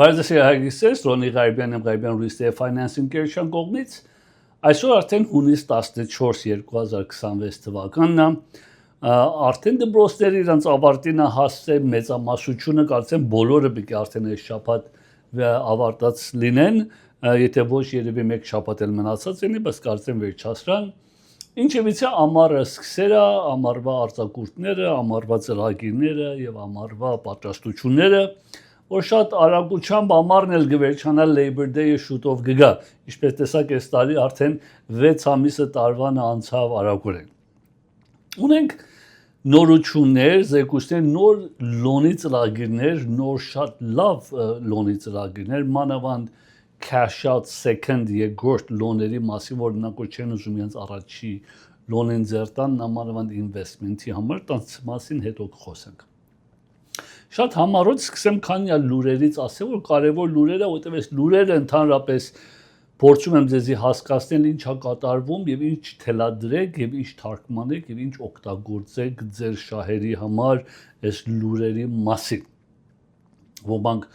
Բարեզասի հայգիսես, Ռոնի Ղարբյան եմ Ղարբյան Ռույստե Ֆայնանսինգ կերչան կողմից, այսօր արդեն հունիս 14 2026 թվականն արդեն դպրոցները իրանց ավարտին հասցե մեծամասնությունը կարծեմ բոլորը պիտի արդեն այս շաբաթ ավարտած լինեն, եթե ոչ երևի մեկ շաբաթ էլ մնացած լինի, բայց կարծեմ վերջացրան։ Ինչևիցե ամառը սկսելա, ամառվա արձակուրդները, ամառվա ծրագիրները եւ ամառվա պատրաստությունները, որ շատ արագությամբ ամառն էլ գվերջանա Labor Day-ը շուտով գգա, ինչպես տեսակ այս տարի արդեն 6 ամիսը տարվան անցավ արագորեն։ Ունենք նորություններ, զեկույցներ, նոր լոնի ծրագիրներ, նոր շատ լավ լոնի ծրագիրներ, մանավանդ cash out second երկրորդ լոների մասին, որ նրանք չեն ուզում իրենց առաջի լոնին ձեռտան, մանավանդ investment-ի համար, տանց մասին հետո կխոսենք։ Շատ համառոտ սկսեմ քանի լուրերից ասել, որ կարևոր լուրեր է, որտեղ այս լուրերը ընդհանրապես փորձում եմ ձեզի հասկացնել ինչա կատարվում եւ ինչ թելադրեք եւ ինչ թարգմանեք եւ ինչ օգտագործեք ձեր շահերի համար այս լուրերի մասին։ Ոմանք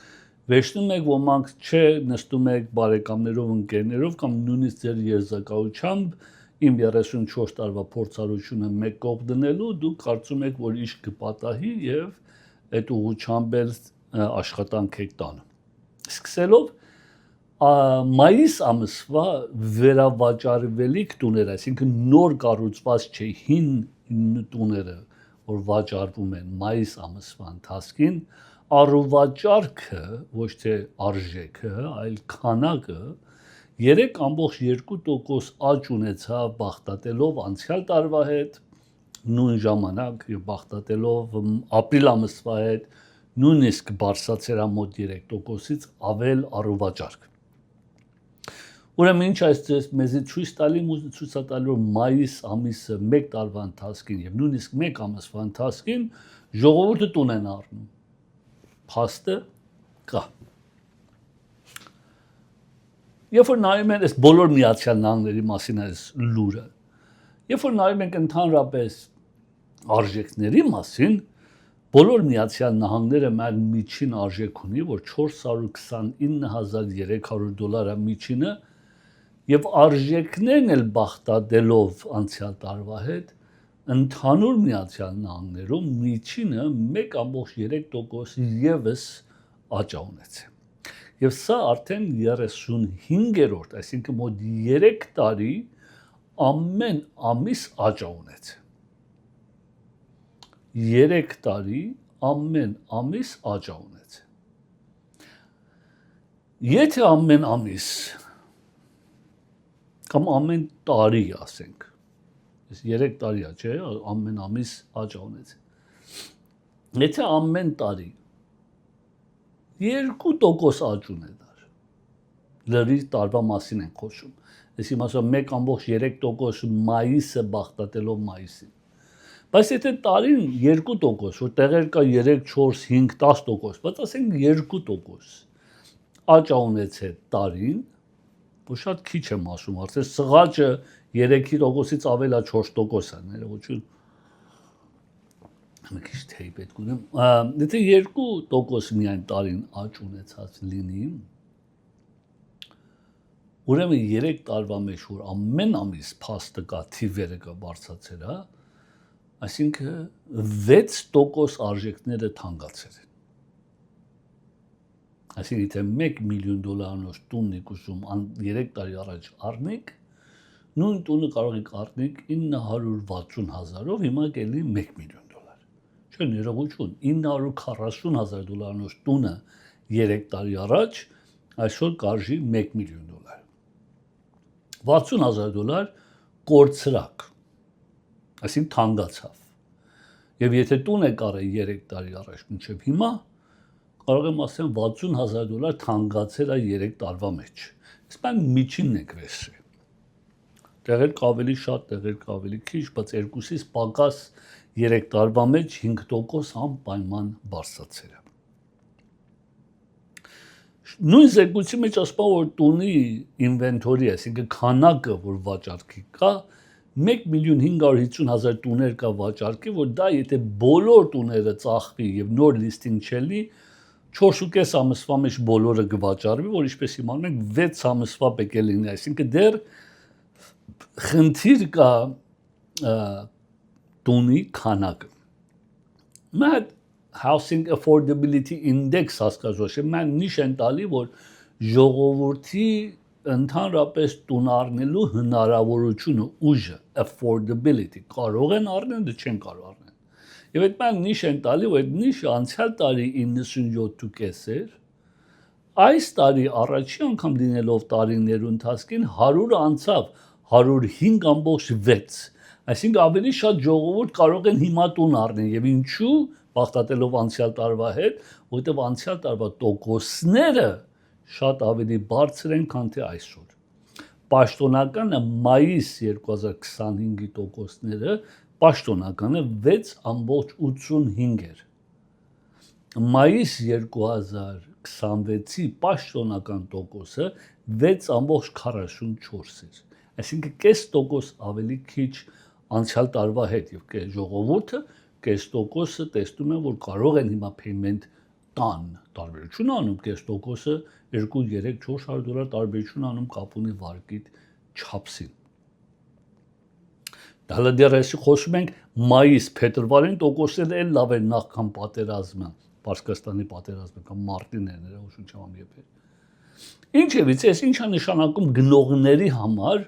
վերջնում եք, ոմանք չէ, նստում եք բարեկամներով, ընկերներով կամ նույնիսկ ձեր եզրակացությամբ իմ 34 տարվա փորձառությունը մեկ կողմ դնելու, դուք կարծում եք, որ ինչ կպատահի եւ այդ ուղղությամբ էլ աշխատանք եք տանը։ Սկսելով մայիս ամսվա վերավաճառվելիք տուները, այսինքն նոր կառուցված չէ հին տուները, որ վաճառվում են մայիս ամսվա ընթացքին, առուվաճառքը, ոչ թե արժեքը, այլ քանակը 3.2% աճ ունեցավ բախտատելով անցյալ տարվա հետ, նույն ժամանակ եւ բախտատելով ապրիլ ամսվա հետ նույնիսկ բարձրացել է մոտ 3%-ից ավել առուվաճառք։ Ուրեմն ինչ այս մեզի ցույց տալու մայիս ամիսը 1 տարվա ընթացքին եւ նույնիսկ 1 ամսվա ընթացքին ժողովուրդը տուն են առնում։ Փաստը կա։ Երբ որ նայում են այս բոլոր Միացյալ Նահանգների մասին այս լուրը, երբ որ նայում ենք ընդհանրապես արժեքների մասին, բոլոր Միացյալ Նահանգները մեր միջին արժեք ունի, որ $429,300 է միջինը, եւ արժեքներն էլ բախտadելով անցյալ տարվա հետ ընդհանուր Միացյալ Նահանգներում միջինը 1.3% եւս աճ ունեցել։ Եվ սա արդեն 35-րդ, այսինքն մոտ 3 տարի ամեն ամիս աճ ունեցել։ 3 տարի ամեն ամիս աճ ունեցել։ Եթե ամեն ամիս կամ ամեն տարի ասենք, այս 3 տարի է, չէ, ամեն ամիս աճ ունեցել։ Եթե ամեն տարի 2% աճ ունենար, լրի տարվա մասին են խոսում, այսինքն ասում 1.3% մայիսը բախտատելով մայիսին։ Բայց եթե տարին 2%, որ տեղեր կա 3, 4, 5, 10%, բայց ասենք 2% աճ ունեցել տարին, որ շատ քիչ եմ ասում, արդեն սղաճը 3%-ից ավել է 4% է, ներողություն։ Մի քիչ թեյ պետք ունեմ։ Եթե 2% միայն տարին աճ ունեցած լինի, ուրեմն 3 տարվա մեջ որ ամեն ամիս փաստը կա, թիվերը կա բարձրացել, հա, այսինքն 6% արժեքները թանկացել են։ Այսինքն եթե $1 միլիոն տունն ուզում 3 տարի առաջ առնեք, նույն տունը կարող եք առնեք 960,000-ով, հիմա կլինի $1 միլիոն։ Չէ, ներողություն, $940,000 տունը 3 տարի առաջ այսօր կարժի $1 միլիոն։ $60,000 կորցրակ, այսինքն թանկացավ։ Եվ եթե տուն եք առել 3 տարի առաջ մինչև հիմա, կարող եմ ասեմ $60,000 թանկացել է 3 տարվա մեջ։ Այսպես միջինն եք վերցրել։ Տեղեր կավելի շատ, տեղեր կավելի քիչ, բայց երկուսից պակաս 3 տարվա մեջ 5% անպայման բարձրացել է։ Նույն զեկույցի մեջ ասում որ տունի ինվենտորի, այսինքն քանակը, որ վաճառքի կա, 1,550,000 տուներ կա վաճառքի, որ դա եթե բոլոր տուները ծախվի եւ նոր լիստինգ չլինի, 4.5 ամսվա մեջ բոլորը կվաճառվի, որ ինչպես իմանում ենք 6 ամսվա պետք է լինի, այսինքն դեռ խնդիր կա տունի քանակը։ Մենք housing affordability index հասկացողը մենք նիշ են տալի, որ ժողովրդի ընդհանրապես տուն առնելու հնարավորությունը ուժը affordability կարող են առնել, դե չեն կարող առնել։ Եվ այդ մենք նիշ են տալի, որ այդ նիշը անցյալ տարի 97.5 էր, այս տարի առաջի անգամ լինելով տարիներու ընթացքին 100-ը անցավ 105.6, այսինքն ավելի շատ ժողովուրդ կարող են հիմա տուն առնել եւ ինչու բախտատելով անցյալ տարվա հետ, որտեղ անցյալ տարվա տոկոսները շատ ավելի բարձր են, քան թե այսօր։ Պաշտոնականը մայիս 2025-ի տոկոսները պաշտոնականը 6.85 էր։ Մայիս 2026-ի պաշտոնական տոկոսը 6.44 էր։ Այսինքն կես տոկոս ավելի քիչ անցյալ տարվա հետ եւ ժողովուրդը կես տոկոսը տեսնում են, որ կարող են հիմա payment տան, տարբերություն անում կես տոկոսը 2, 3, 400 դոլար տարբերություն անում կապ ունի վարկի չափսին։ Դա դեռ այսի խոսում ենք մայիս, փետրվարին տոկոսները էլ լավ են նախքան պատերազմը, Պարսկաստանի պատերազմը կամ մարտին է նրա ուշությամբ եփել։ Ինչևից էս ինչա նշանակում գնողների համար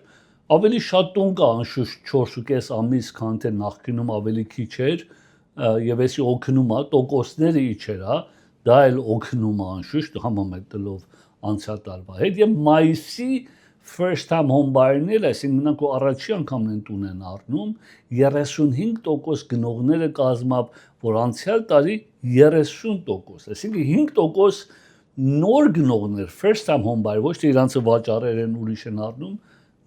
ավելի շատ տուն կա անշուշտ 4.5 ամիս, քան թե նախկինում ավելի քիչ էր, եւ էսի օգնում է տոկոսները իջեր, դա էլ օգնում է անշուշտ համեմատելով անցյալ տարվա հետ եւ մայիսի first time home buyer-ները, այսինքն նրանք առաջի անգամն են տուն են առնում, 35% գնողները կազմապ, որ անցյալ տարի 30%, այսինքն 5% նոր գնողներ first time home buyer, ոչ թե իրանցը վաճառեր են ուրիշ են առնում,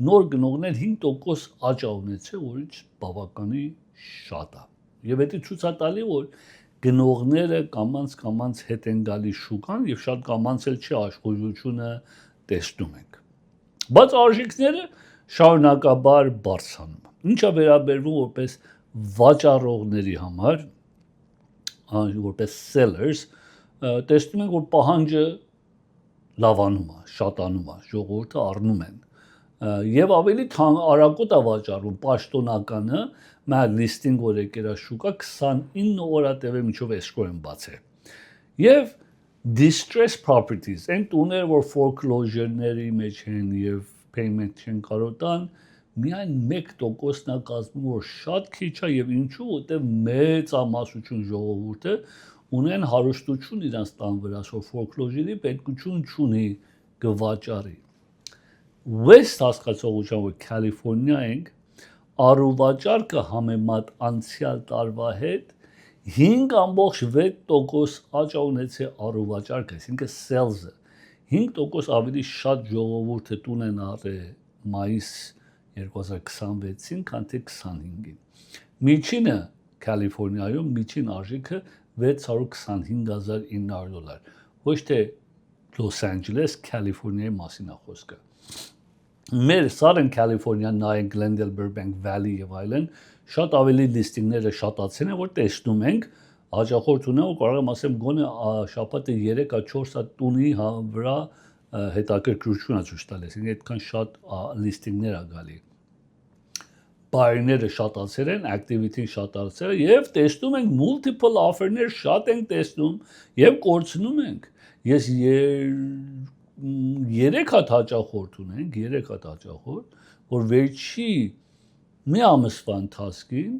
նոր գնողներ 5% աճ ունեցել, որից բավականի շատ է։ Եվ դա ցույց է տալի, որ գնողները կամանց հետ են գալի շուկան եւ շատ կամանց էլ չի աշխուժությունը տեսնում ենք։ Բայց արժիքները շարունակաբար բարձրանում։ Ինչա վերաբերվում որպես վաճառողների համար, որպես sellers, տեսնում ենք, որ պահանջը լավանում է, շատանում է, ժողովուրդը առնում են։ Եվ ավելի արագոտ է վաճառում պաշտոնականը, մեր լիստինգ որ եկել է շուկա 29 օր տևե միջով escrow են բացել։ Եվ distress properties, այն տուները, որ foreclosure-ների մեջ են եւ payment չեն կարող տան, միայն 1%-ն է կազմում, որ շատ քիչ է եւ ինչու, որտեղ մեծ ամասություն ժողովուրդը ունեն հարստություն իրանց տան վրա, որ foreclosure-ի պետքություն չունի գվաճառի։ West հասկացողությամբ որ Կալիֆոռնիա ենք, առուվաճառքը համեմատ անցյալ տարվա հետ 5.6% աճ ունեցել առուվաճառքը, այսինքն sales-ը 5% ավելի շատ ժողովուրդը տուն են առել մայիս 2026-ին, քան թե 25-ին։ Միջինը Կալիֆոռնիայում միջին արժիքը $625,900, ոչ թե Լոս Անջելես, Կալիֆոռնիայի մասին է խոսքը։ Մեր Southern California, նայեն Glendale, Burbank Valley եւ այլն, շատ ավելի լիստինգները շատացել են, որ տեսնում ենք, հաջախորդ ունեմ, որ կարող եմ ասեմ գոնե շաբաթը 3-4 տունի վրա հետաքրքրություն է ցույց տալիս, այդքան շատ լիստինգներ է գալի։ Բայերները շատացել են, activity-ն շատացել է եւ տեսնում ենք multiple offer-ներ շատ ենք տեսնում եւ կորցնում ենք։ Ես 3 հատ հաճախորդ ունենք, 3 հատ հաճախորդ, որ վերջի մի ամսվա ընթացքին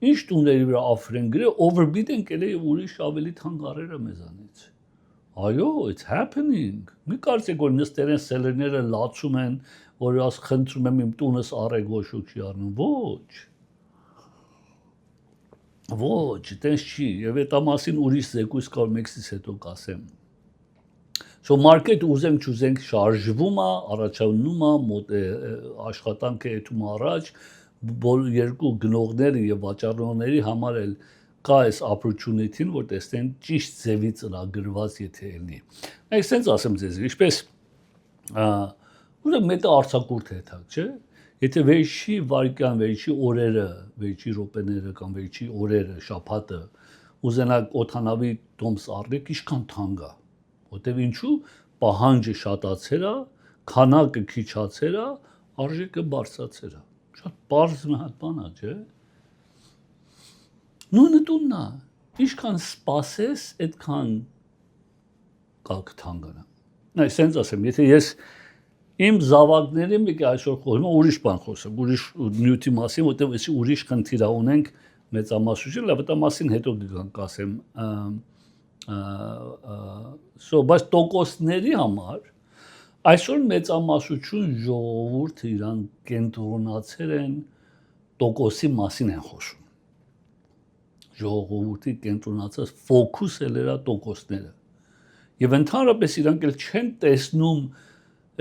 ինչ տուների վրա offer են գրել, overbid են կերել եւ ուրիշ ավելի թանկարերը մեզանից։ Այո, it's happening։ Մի կարծեք որ նստել են սելերները լացում են, որ աս խնդրում եմ իմ տունս առեք ոչ ոք չի առնում, ոչ, այդպես չի, եւ այդ ամասին ուրիշ զեկույց կար մեկսից հետո կասեմ։ So market ուզենք չուզենք շարժվում է, առաջանում է, մոտ աշխատանքը եթում առաջ, երկու գնողները եւ վաճառողների համար էլ կա այս opportunity-ն, որ տեսնեն ճիշտ ձևի ծրագրված եթե լինի։ Այս sense ասեմ ձեզ, ինչպես ուրեմն մետա արցակուրտ է թակ, չէ՞։ Եթե վերջի վարկյան, վերջի օրերը, վերջի րոպեները կամ վերջի օրերը, շաբաթը ուզենաք օթանավի տոմս առնեք, ինչքան թանկ է։ Որտեւ ինչու պահանջը շատացել է, քանակը քիչացել է, արժեքը բարձրացել է։ Շատ բարձր մի հատ բան է, չէ՞։ Նույնը տունն է։ Ինչքան սպասես, այդքան կակ թանկանա։ Նայ, սենց ասեմ, եթե ես իմ զավակների մի այսօր խոսում եմ, ուրիշ բան խոսեմ, ուրիշ նյութի մասին, որտեղ էսի ուրիշ խնդիր ունենք մեծամասնություն, լավ, դա մասին հետո կասեմ, բայց տոկոսների համար այսօր մեծամասնություն ժողովուրդը իրան կենտրոնացել են տոկոսի մասին են խոսում։ Ժողովրդի կենտրոնացած ֆոկուսը լերա տոկոսները։ Եվ ընդհանրապես իրանք էլ չեն տեսնում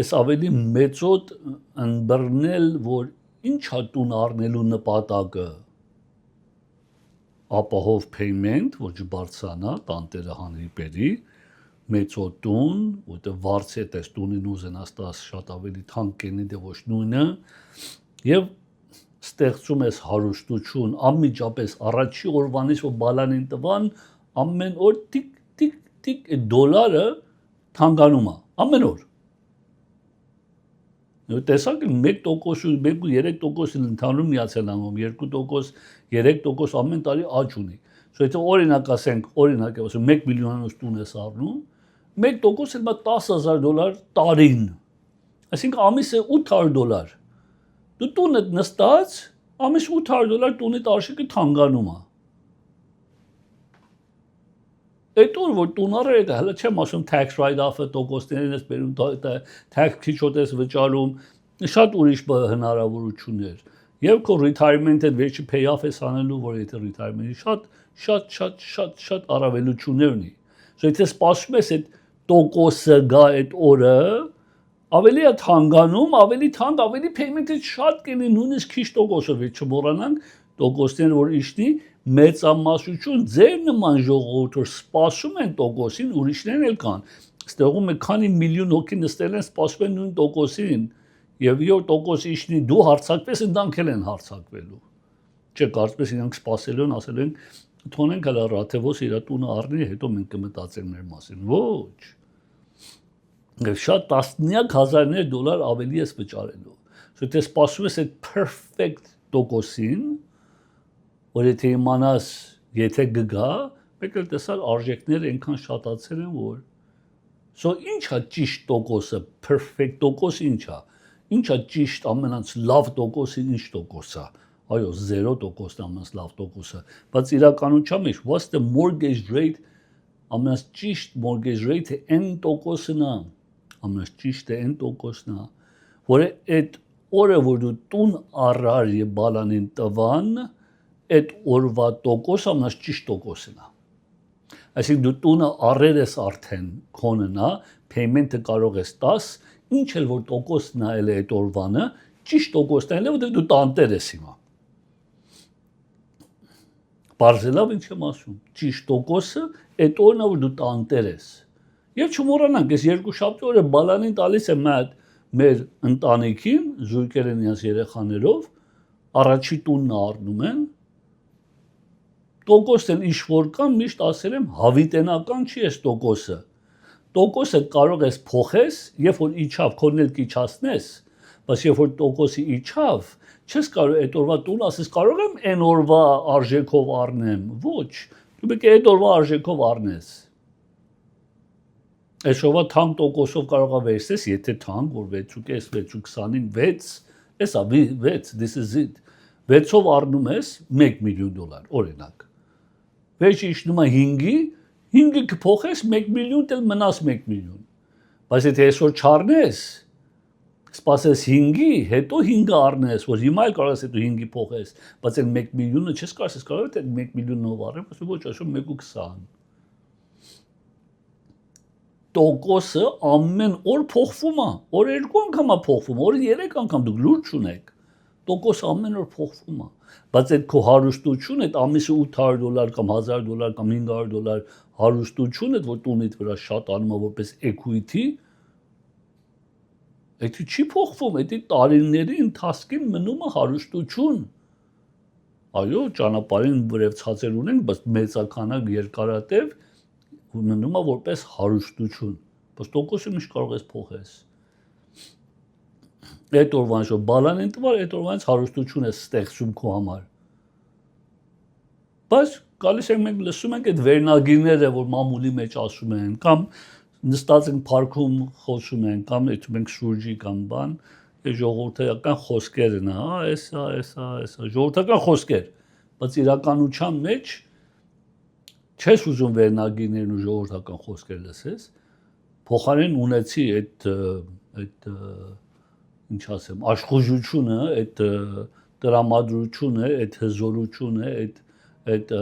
այս ավելի մեծոտ ընբռնել, որ ինչա տուն առնելու նպատակը ապահով payment, որ չբարձրանա տանտերը հանրիպերի, մեծոտ տուն, որտեղ վարձի է տունին ուզենաս տաս շատ ավելի թանկ կենի դե ոչ նույնը, եւ ստեղծում ես հարուստություն, անմիջապես առաջի օրվանից որ բալանին տվան, ամեն օր տիկ դոլարը թանկանում է, ամեն օր։ Տեսակ 1%, 2-3% ընդհանուր Միացյալ Նահանգներում, 2%, 3% ամեն տարի աճ ունի։ Եթե օրինակ ասենք, 1 միլիոնանոց տուն ես առնում, 1% էլ $10,000 տարին։ Այսինքն ամիսը $800։ Դու տունդ նստած, ամիս $800 տունի արժեքը թանկանում է։ Այդ օր որ տուն առել է, հələ չեմ ասում tax write-off-ը, տոկոսներին ես բերում, tax քիչոտ ես վճարում, շատ ուրիշ հնարավորություններ։ Եվ քո retirement-ը վերջի pay-off ես անելու, որ եթե retirement-ի շատ առավելություններ ունի։ Եթե սպասում ես այդ տոկոսը գա այդ օրը, ավելի է թանկանում, ավելի թանկ, ավելի payment-ը շատ կլինի, նույնիսկ քիչ տոկոսով, չմոռանանք տոկոսները որ իշնի մեծամասնություն ձեր նման ժողովուրդ որ սպասում են տոկոսին, ուրիշներն էլ կան։ Ստեղում է քանի միլիոն հոգի նստել են, սպասում են նույն տոկոսին, եւ յոր տոկոս իշնի դու հարցակվես, դրանք էլ են հարցակվելու։ Չէ, կարծես իրանք սպասելու են, ասել են, թողնենք հələ Ռաթևոս իր տունը առնի, հետո մենք կմտածենք մեր մասին։ Ոչ։ Եվ շատ տասնյակ հազարներ դոլար ավելի ես վճարելու։ Եթե սպասում ես այդ perfect տոկոսին, որ եթե իմանաս, եթե գգա, մեկ էլ տեսար արժեքները այնքան շատացել են, որ ինչա ճիշտ տոկոսը, perfect տոկոս ինչա, ինչա ճիշտ ամենից լավ տոկոսը, ինչ տոկոսա, այո, 0% ամենից լավ տոկոսը, բայց իրականության մեջ, what's the mortgage rate, ամենից ճիշտ mortgage rate-ը N%-ն է, ամենից ճիշտը N%-ն է, որ այդ օրը, որ դու տուն առար եւ բալանին տվան, այդ օրվա տոկոս ամենից ճիշտ տոկոսն է։ Այսինքն դու տունը առել ես արդեն քոննա, payment-ը կարող ես տաս, ինչ էլ որ տոկոսն է այդ օրվանը, ճիշտ տոկոսն է, որտեղ դու տանտեր ես հիմա։ Բարձրալավ ինչ եմ ասում, ճիշտ տոկոսը այդ օրն է, որ դու տանտեր ես։ Եվ չմոռանանք, այս երկուշաբթի օրը բալանին տալիս եմ մեր ընտանիքին, զույգերն իրենց երեխաներով, առաջի տունն առնում են, տոկոսն էլ ինչ որ կան, միշտ ասել եմ, հավիտենական չի այս տոկոսը։ Տոկոսը կարող ես փոխես, երբ որ իջավ, քոնն էլ կիչացնես, բայց երբ որ տոկոսը իջավ, չես կարող այդ օրվա տուն ասես, կարող եմ այն օրվա արժեքով առնեմ։ Ոչ, դու պետք է այդ օրվա արժեքով առնես։ Այս օրվա թանկ տոկոսով կարող է վերցես, եթե թանկ, որ 6.5, 6.20-ին 6, էսա 6, this is it։ 6-ով առնում ես $1 միլիոն, օրինակ։ Վերջը իշնում է 5-ի, 5-ը կփոխես 1 միլիոն, դել մնաս 1 միլիոն։ Բայց եթե այսօր չառնես, սպասես 5-ի, հետո 5-ը առնես, որ հիմա էլ կարող ես հետո 5-ի փոխես, բայց այն 1 միլիոնը չես կարող է 1 միլիոնով առնեմ, ասում ոչ, այսօր 1.20։ Տոկոսը ամեն օր փոխվում է, օրը 2 անգամ է փոխվում, օրը 3 անգամ դուք լուրջ չունեք։ Տոկոսը ամեն օր փոխվում է, բայց այդ քո հարուստությունը, այդ ամիսը $800 կամ $1,000 կամ $500 հարուստությունը, որ տունիդ վրա շատ անում է որպես equity, այդ չի փոխվում, այդ տարիների ընթացքին մնում է հարուստություն։ Այո, ճանապարհին վրև ցածր ունենք, բայց մեծականակ երկարատև մնում է որպես հարուստություն, բայց տոկոսը միշտ կարող ես փոխես։ Այդ օրվանից որ բալան են տվար, այդ օրվանից հարուստություն է ստեղծում քո համար։ Բայց գալիս ենք մենք լսում ենք այդ վերնագիրները, որ մամուլի մեջ ասում են, կամ նստած ենք парքում խոսում են, կամ այդում ենք շուրջի կամ բան, այդ ժողովրդական խոսքերն է, էսա, ժողովրդական խոսքեր, բայց իրականության մեջ չես ուզում վերնագիրներն ու ժողովրդական խոսքեր լսես, փոխարեն ունեցի այդ ինչ ասեմ, աշխուժությունը, այդ տրամադրությունը, այդ հզորությունը, այդ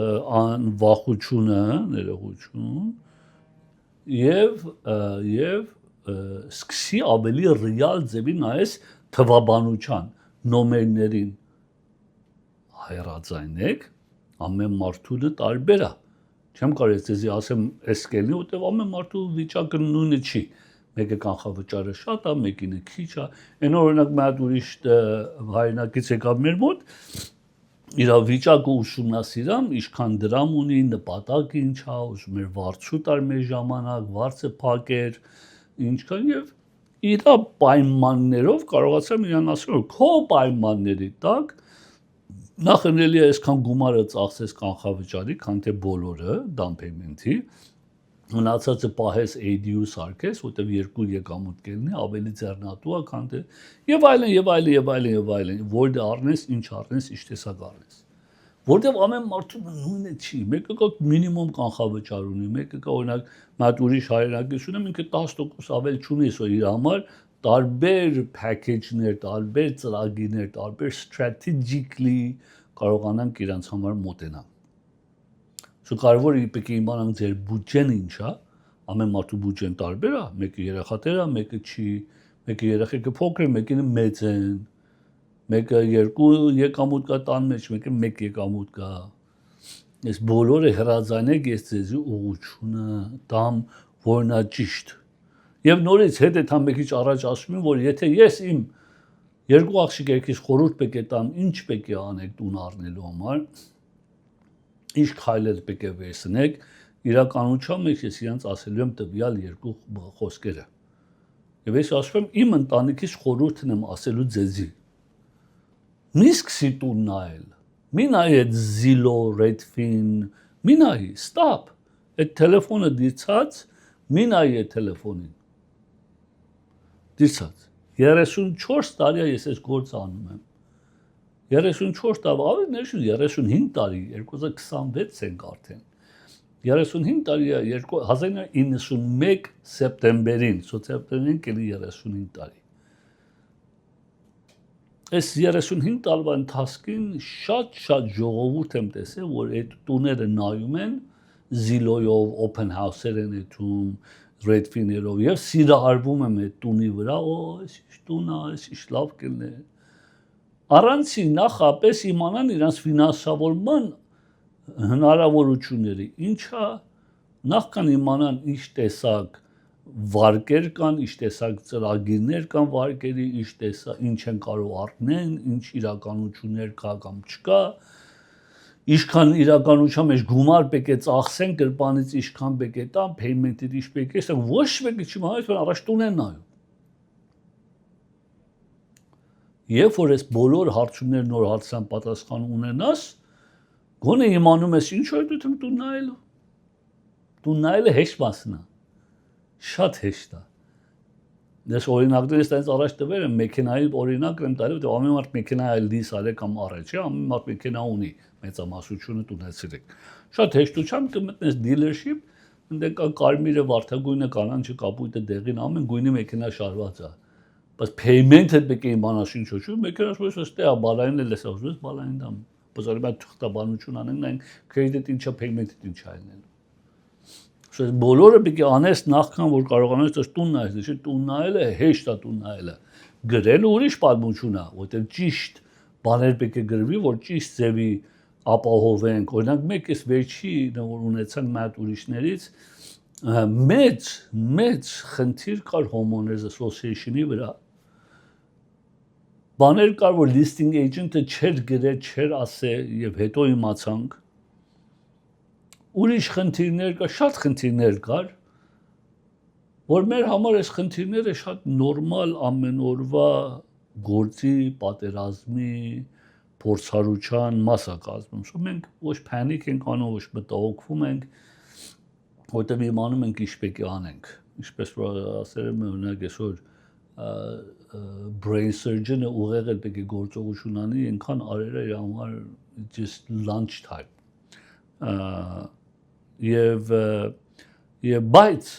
անվախությունը, ներողություն, եւ սկսի ավելի ռեալ ձևի նայես թվաբանության նոմերներին հայրաձայնեք, ամեն մարդու տարբեր է։ Չեմ կարող ձեզի ասեմ էս կելնի, որտեղ ամեն մարդու վիճակը նույնը չի։ Մեկը կանխավճարը շատ է, մեկինը քիչ է։ Այն օրինակ մի հատ ուրիշ հայրենակից եկավ մեր մոտ, իր վիճակը ուսումնասիրամ, ինչքան դրամ ունի, նպատակը ինչ է, ուզում էր վարձու տար մեր ժամանակ, վարձը փակեր, ինչքան եւ իր պայմաններով կարողացամ իրան ասել, որ քո պայմանների տակ նախնելի է այսքան գումարը ծախսես կանխավճարի, քան թե բոլորը down payment-ի, մնացածը պահես ADU սարքես, որտեղ երկու եկամուտ կելնի, ավելի ձեռնատու է, քան թե եւ այլն, որ առնես, ինչ առնես, ինչ տեսակ առնես։ Որտեղ ամեն մարդու նույնը չի, մեկը կա մինիմում կանխավճար ունի, մեկը կա օրինակ մատ ուրիշ հայրենակից ունեմ, ինքը 10% ավել չունի, սա իր համար տարբեր package-ներ, տարբեր ծրագիրներ, տարբեր strategically կարողանանք իրանց համար մոտենալ։ Սա կարևոր է իպեք իմանանք ձեր բյուջեն ինչ է, ամեն մարդու բյուջեն տարբեր է, մեկը երեխատեր է, մեկը չի, մեկը երեխեքը փոքր է, մեկինը մեծ են, մեկը երկու եկամուտ կա տան մեջ, մեկը մեկ եկամուտ կա։ Այս բոլորը հրաձայնեք ես ձեզի ուղղությունը տամ, որն է ճիշտ։ Եվ նորից հետ համ մի քիչ առաջ ասում եմ, որ եթե ես իմ երկու աղջիկ երկիս խորհուրդ պետք է տամ, ինչ պետք է անեք տուն առնելու համար, ինչ քայլեր պետք է վերցնեք, իրականության մեջ ես իրանց ասելու եմ տվյալ երկու խոսքերը։ Եվ ես ասում եմ իմ ընտանիքից խորհուրդն եմ ասելու ձեզի։ Մի սկսի տուն նայել, մի նայ այդ Zillow, Redfin, մի նայ, stop, այդ տելեֆոնը դիցած, մի նայ այդ տելեֆոնին։ Դիցած, 34 տարի ես այս գործը անում եմ։ 34 տարի, ավելի ներշուտ 35 տարի, 2026 ենք արդեն։ 35 տարի է 1991 սեպտեմբերին, սեպտեմբերին կելի 35 տարի։ Այս 35 տարվա ընթացքին շատ ժողովուրդ եմ տեսել, որ այդ տուները նայում են Zillow-ով, open house-եր են այդում, Redfin-երով եւ սիրահարվում եմ այդ տունի վրա, այս ինչ տուն է, այս ինչ լավ կլինի։ Առանցին նախապես իմանան իրանց ֆինանսավորման հնարավորությունները, ինչա նախքան իմանան ինչ տեսակ վարկեր կան, ինչ տեսակ ծրագիրներ կան վարկերի, ինչ են կարող առնեն, ինչ իրականություններ կա կամ չկա, ինչքան իրականության մեջ գումար պետք է ծախսեն գրպանից, ինչքան պետք է տան, payment-ից ինչ պետք է, ոչ մեկը չիմանա, որ առաջ տուն են նայում։ Երբ որ այս բոլոր հարցումներ նոր հարցան պատասխան ունենաս, գոնե իմանում ես ինչ որ դու տուն նայելու։ Տուն նայելը հեշտ մասն է։ Շատ հեշտ է։ Ես օրինակներից տենց առաջ տվել եմ մեքենայի օրինակը եմ տալու, որ ամեն մարդ մեքենա լիս արել կամ առել, չէ՞, ամեն մարդ մեքենա ունի, մեծամասնությունը տունեցրեք։ Շատ հեշտությամբ կմտնես dealership, այնտեղ կա կարմիրը, վարդագույնը, կանանչը, կապույտը դեղին, ամեն գույնի մեքենա շարված է։ Բայց payment-ը պետք է իմանաս ինչ ոչ, մեքենաս ոչ ստե է, բալային էլ է, ասես բալային դամ։ Բայց արի թղթաբանություն անենք, նայենք credit ինչա, payment-ը ինչ է լինելու։ Շուտ բոլորը պետք է անես նախքան որ կարողանաս դες տուն նայես, դες տուն նայելը հեշտ է տուն նայելը։ Գրելը ուրիշ պատմություն է, որտեղ ճիշտ բաներ պետք է գրվի, որ ճիշտ ձևի ապահովենք։ Օրինակ մեկս վերջի որ ունեցանք մի հատ ուրիշներից մեծ խնդիր կար Homeowners Association-ի վրա։ Բաներ կար, որ listing agent-ը չէր գրել, չէր ասել եւ հետո իմացանք ուրիշ խնդիրներ կա, շատ խնդիրներ կար, որ մեր համար այս խնդիրները շատ նորմալ ամեն օրվա գործի, պատերազմի, փորձառության մաս է կազմում։ Շո մենք ոչ փանիկ ենք անում, ոչ մտահոգվում ենք, որտեղ իմանում ենք ինչ պետք է անենք։ Ինչպես որ ասել եմ, օրինակ այսօր brain surgeon-ը ուղեղը պետք է գործողություն անի, այնքան արել է իր համար just lunch time։ Եվ բայց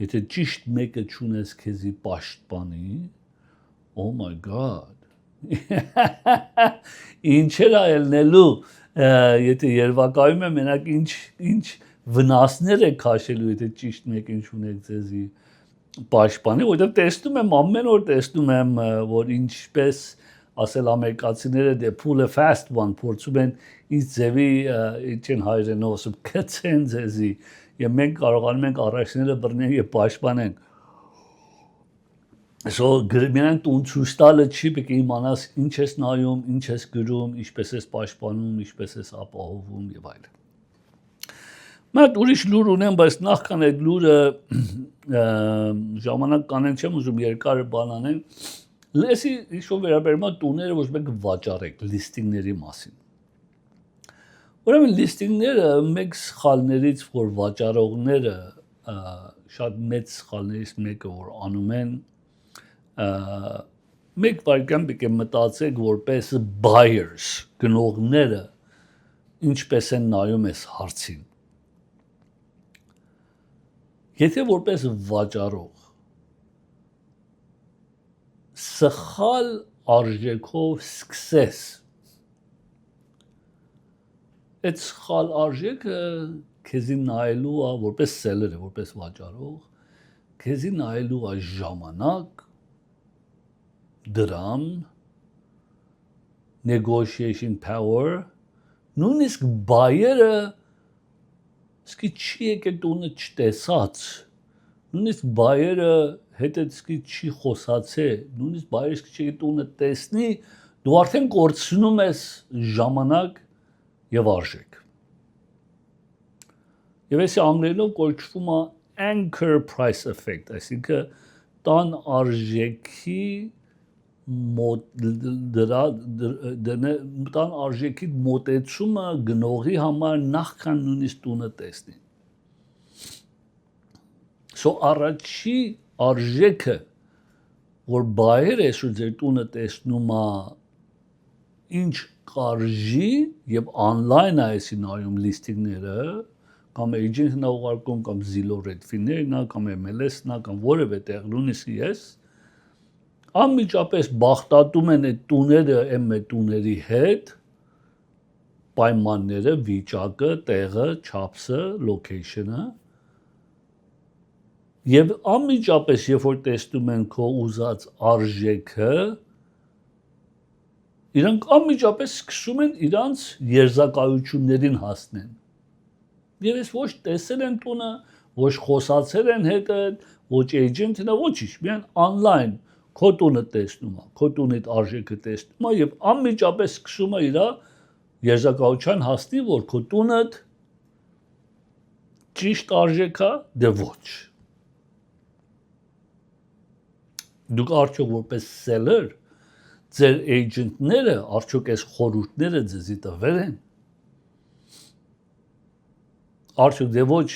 եթե ճիշտ մեկը ճունես քեզի պաշտպանի, oh my god։ Ինչեր այլնելու, եթե երվակայում եմ, մենակ ինչ վնասներ է քաշելու, եթե ճիշտ մեկին ճունեք ձեզի պաշտպանի, որովհետև տեսնում եմ ամեն օր տեսնում եմ, որ ինչպես ասել ամերիկացիները դե pull a fast one փորձում են ինչ ձևի ինչ են հայրենով ասում գցեն ձեզի եւ մենք կարողանում ենք առաջները բռնենք եւ պաշտպանենք So գրմյան տուն ցույց տալը չի պետք է իմանաս ինչ ես նայում, ինչ ես գրում, ինչպես ես պաշտպանում, ինչպես ես ապահովում եւ այլն Մատ ուրիշ լուր ունեմ, բայց նախքան այդ լուրը ժամանակ կանեն չեմ ուզում երկար բան անեն լեսի ինչ-որ վերաբերում է տուները ոչ մեկ վաճառեք լիստինգների մասին Ուրեմն լիստինգները մեկ սխալներից որ վաճառողները շատ մեծ սխալներից մեկը որ անում են մեկ վայրկյան պետք է մտածեք որպես buyers գնողները ինչպես են նայում այս հարցին Եթե որպես վաճառող սխալ արժեքով սկսես այդ սխալ արժեքը քեզի նայելու է որպես seller, որպես վաճառող քեզի նայելու է ժամանակ դրամ negotiation power նույնիսկ buyer-ը Սկի չի եկել տունը չտեսած, նույնիսկ բայերը հետդ սկի չի խոսացե, նույնիսկ բայերը սկի չի տունը տեսնի, դու արդեն կորցնում ես ժամանակ և արժեք։ Եվ այսի անգլերենով կոչվում է anchor price effect, այսինքն տան արժեքի տան արժեքի մոտեցումը գնողի համար նախքան նույնիսկ տունը տեսնի։ So առաջի արժեքը, որ բայերը այսօր ձեր տունը տեսնում է ինչ կարժի և online է այսի նայում լիստինգները, կամ agent-ն է ուղարկում, կամ Zillow Redfin-ներն է, կամ MLS-ն է, կամ որևէ տեղ, նույնիսկ ես, Անմիջապես բախտատում են այդ տուները եմ այդ տուների հետ, պայմանները, վիճակը, տեղը, չափսը, location-ը, և անմիջապես, երբ որ տեսնում են քո ուզած արժեքը, իրանք անմիջապես սկսում են իրանց երզակայություններին հասնեն։ Եվ ես ոչ տեսել են տունը, ոչ խոսացել են հետը, ոչ agent-ն է, ոչ ինչ, միայն online Քո տունը տեսնում է, քո տունիդ արժեքը տեսնում է և անմիջապես սկսում է իր երզակայության հասնի, որ քո տունդ ճիշտ արժեք է, դե ոչ։ Դուք արդյոք որպես seller, ձեր agent-ները արդյոք այս խորհուրդները ձեզի տվել են։ Արդյոք դե ոչ,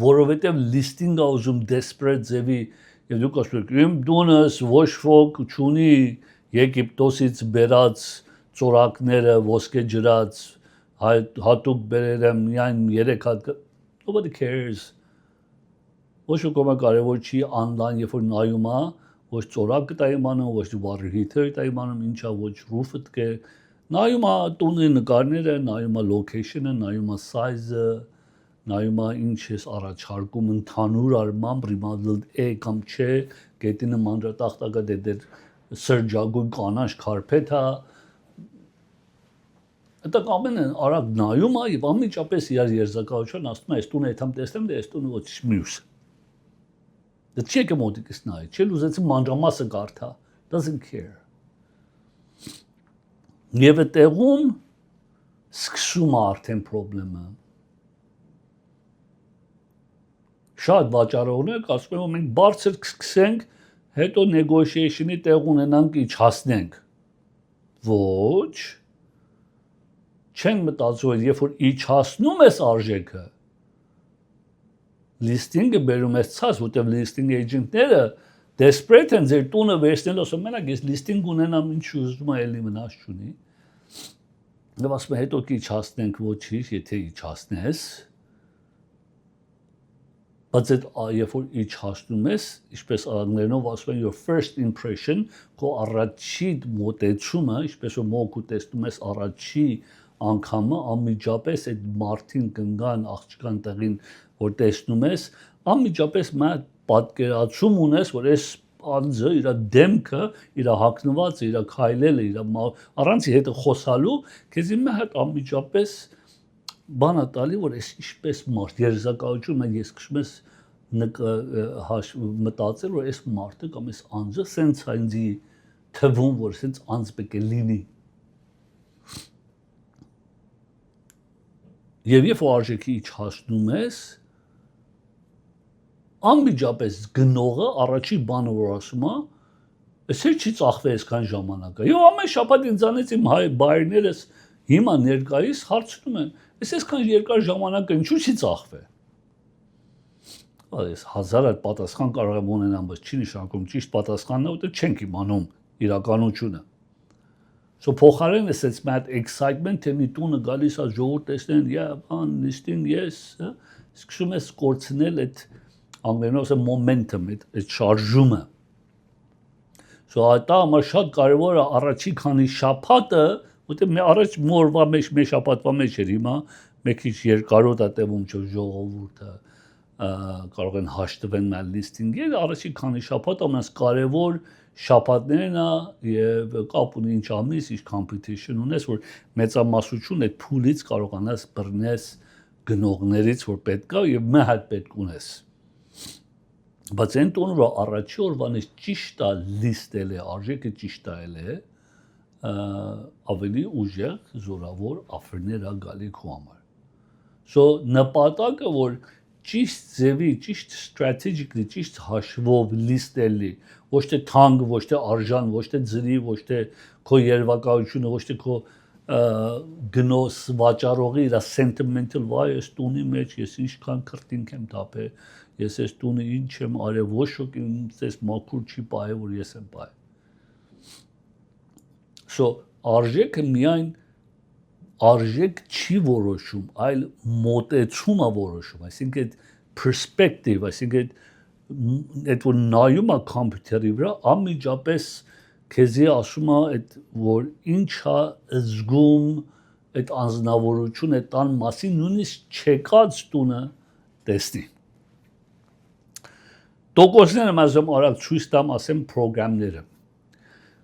որովհետև listing է ուզում desperate ձևի Եվ դուք ասում եք, իմ տունս ոչ ոք չունի Եգիպտոսից բերած ծորակները, ոսկե ջրած, հատուկ բերել եմ միայն 3 հատ, nobody cares, ոչ ոք կարևոր չի online, երբ որ նայում է, ոչ ծորակը տա իմանում, ոչ water heater-ը տա իմանում, ինչա, ոչ roof-ը տկե, նայում է տունի նկարները, նայում է location-ը, նայում է size-ը, նայում է ինչ ես առաջարկում ընդհանուր արմամբ remodeled է կամ չէ, գետինը մանրատախտակա դեր սրջագույն կանաչ քարփետ է, Այդտեղ ամենը արագ նայում է և անմիջապես իր երզակայության ասում է, այս տունը եթե տեսնեմ, դե այս տունը ոչ մյուս։ Դա չի եկե մոտիկից նայի, չի ուզեցի մանրամասը կարդա, doesn't care։ Եվ այդտեղում սկսում է արդեն պրոբլեմը։ Շատ վաճառողներ ասում են, որ մենք բարձր կսկսենք, հետո negotiation-ի տեղ ունենանք իջացնենք։ Ոչ։ Չեն մտածում, որ երբ որ իջացնում ես արժեքը, listing-ը բերում ես ցած, որտեղ listing agent-ները desperate են ձեր տունը վերցնել, ասում մենակ ես listing ունենամ, ինչ ուզում եմ, էլի մնաց չունի։ Եվ ասում եմ, հետո իջացնենք, ոչինչ, եթե իջացնես, բայց այդ երբ որ իջացնում ես, ինչպես անգլերենով ասում են your first impression, քո առաջի մոտեցումը, ինչպես որ մոկու տեսնում ես առաջի անգամը, անմիջապես այդ մարդին կնգան աղջկան տեղին, որ տեսնում ես, անմիջապես մատ պատկերացում ունես, որ այս անձը իր դեմքը, իր հագնվածը, իր քայլելը, իր առանց հետը խոսալու, քեզ մի հատ անմիջապես բանա տալի, որ այս ինչպես մարդ երզակայությունը ես քշում ես մտածել, որ այս մարդը կամ այս անձը սենց այնձի թվում, որ սենց անձ պետք է լինի։ Եվ երբ որ արժեքի իջացնում ես, անմիջապես գնողը առաջի բանը որ ասում է, այս չի ծախվի այսքան ժամանակը։ Եվ ամեն շաբաթ ինձանից իմ բայերներս հիմա ներկայիս հարցնում են, այսքան երկար ժամանակը ինչու չի ծախվի։ Այս 1000 այդ պատասխան կարող եմ ունենամ, բայց չի նշանակում ճիշտ պատասխանն է, որտեղ չենք իմանում իրականությունը։ So փոխարեն էս մատ excitement թե մի տունը գալիս է ժողովուրդ տեսնեն, բան listing yes, սկսում ես կորցնել այդ անգլերենով ասեմ momentum, այդ շարժումը։ So այդ համար շատ կարևոր է առաջի քանի շաբաթը, որտեղ առաջ մորվա մեջ, մի շաբաթվա մեջ էր հիմա, մի քիչ երկարոտ է տևում ժողովուրդը կարող են հաշտվեն մալ listing-ը, առաջի քանի շաբաթ ամենակարևոր շաբաթներն է եւ կապ ունի ինչ ամիս, ինչ competition ունես, որ մեծամասնություն այդ փուլից կարողանաս բռնես գնողներից, որ պետք է եւ մի հատ պետք ունես։ Բայց այն տոնը որ առաջի օրվանից ճիշտ է լիստել է, արժեքը ճիշտ է, ավելի ուժեղ, զորավոր աֆերներ է գալի քո համար։ So նպատակը որ ճիշտ ձևի, ճիշտ strategically, ճիշտ հաշվով լիստելի, ոչ թե թանկ, ոչ թե արժան, ոչ թե ձրի, ոչ թե քո երևակայությունը, ոչ թե քո գնոս վաճառողի իր sentimental վայ ես տունի մեջ, ես ինչքան քրտինք եմ տապե, ես այս տունը ինչ եմ արել, ոչ ոք ինձ մաքուր չի պահել, որ ես եմ պահել։ So արժեքը միայն արժեք չի որոշում, այլ մոտեցում է որոշում, այսինքն այդ perspective, այսինքն այդ որ նայում է կոմպյուտերի վրա, անմիջապես քեզի ասում է այդ որ ինչ է զգում այդ անձնավորությունը տան մասին, նույնիսկ չեկած տունը տեսնի։ Տոկոսները մասում արագ ցույց տամ, ասեմ պրոգրամները։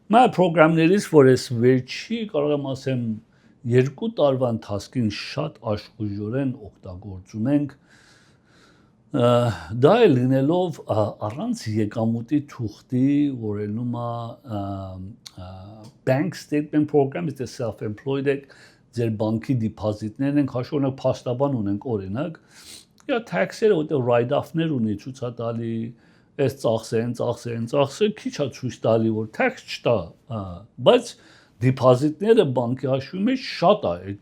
Մա պրոգրամներից, որ ես վերջի կարող եմ ասեմ 2 տարվա ընթացքին շատ աշխուժորեն օգտագործում ենք, դա է լինելով առանց եկամուտի թուղթի, որ ելնում է bank statement program, is self-employed եք, ձեր բանկի դիպոզիտներն ենք, հաշվորնակ փաստաբան ունենք օրինակ, یا tax-երը որտեղ write-off-ներ ունի ցուցատալի, այս ծախսեն, քիչ է ցույց տալի, որ tax չտա, բայց դիպոզիտները բանկի հաշվի մեջ շատ է,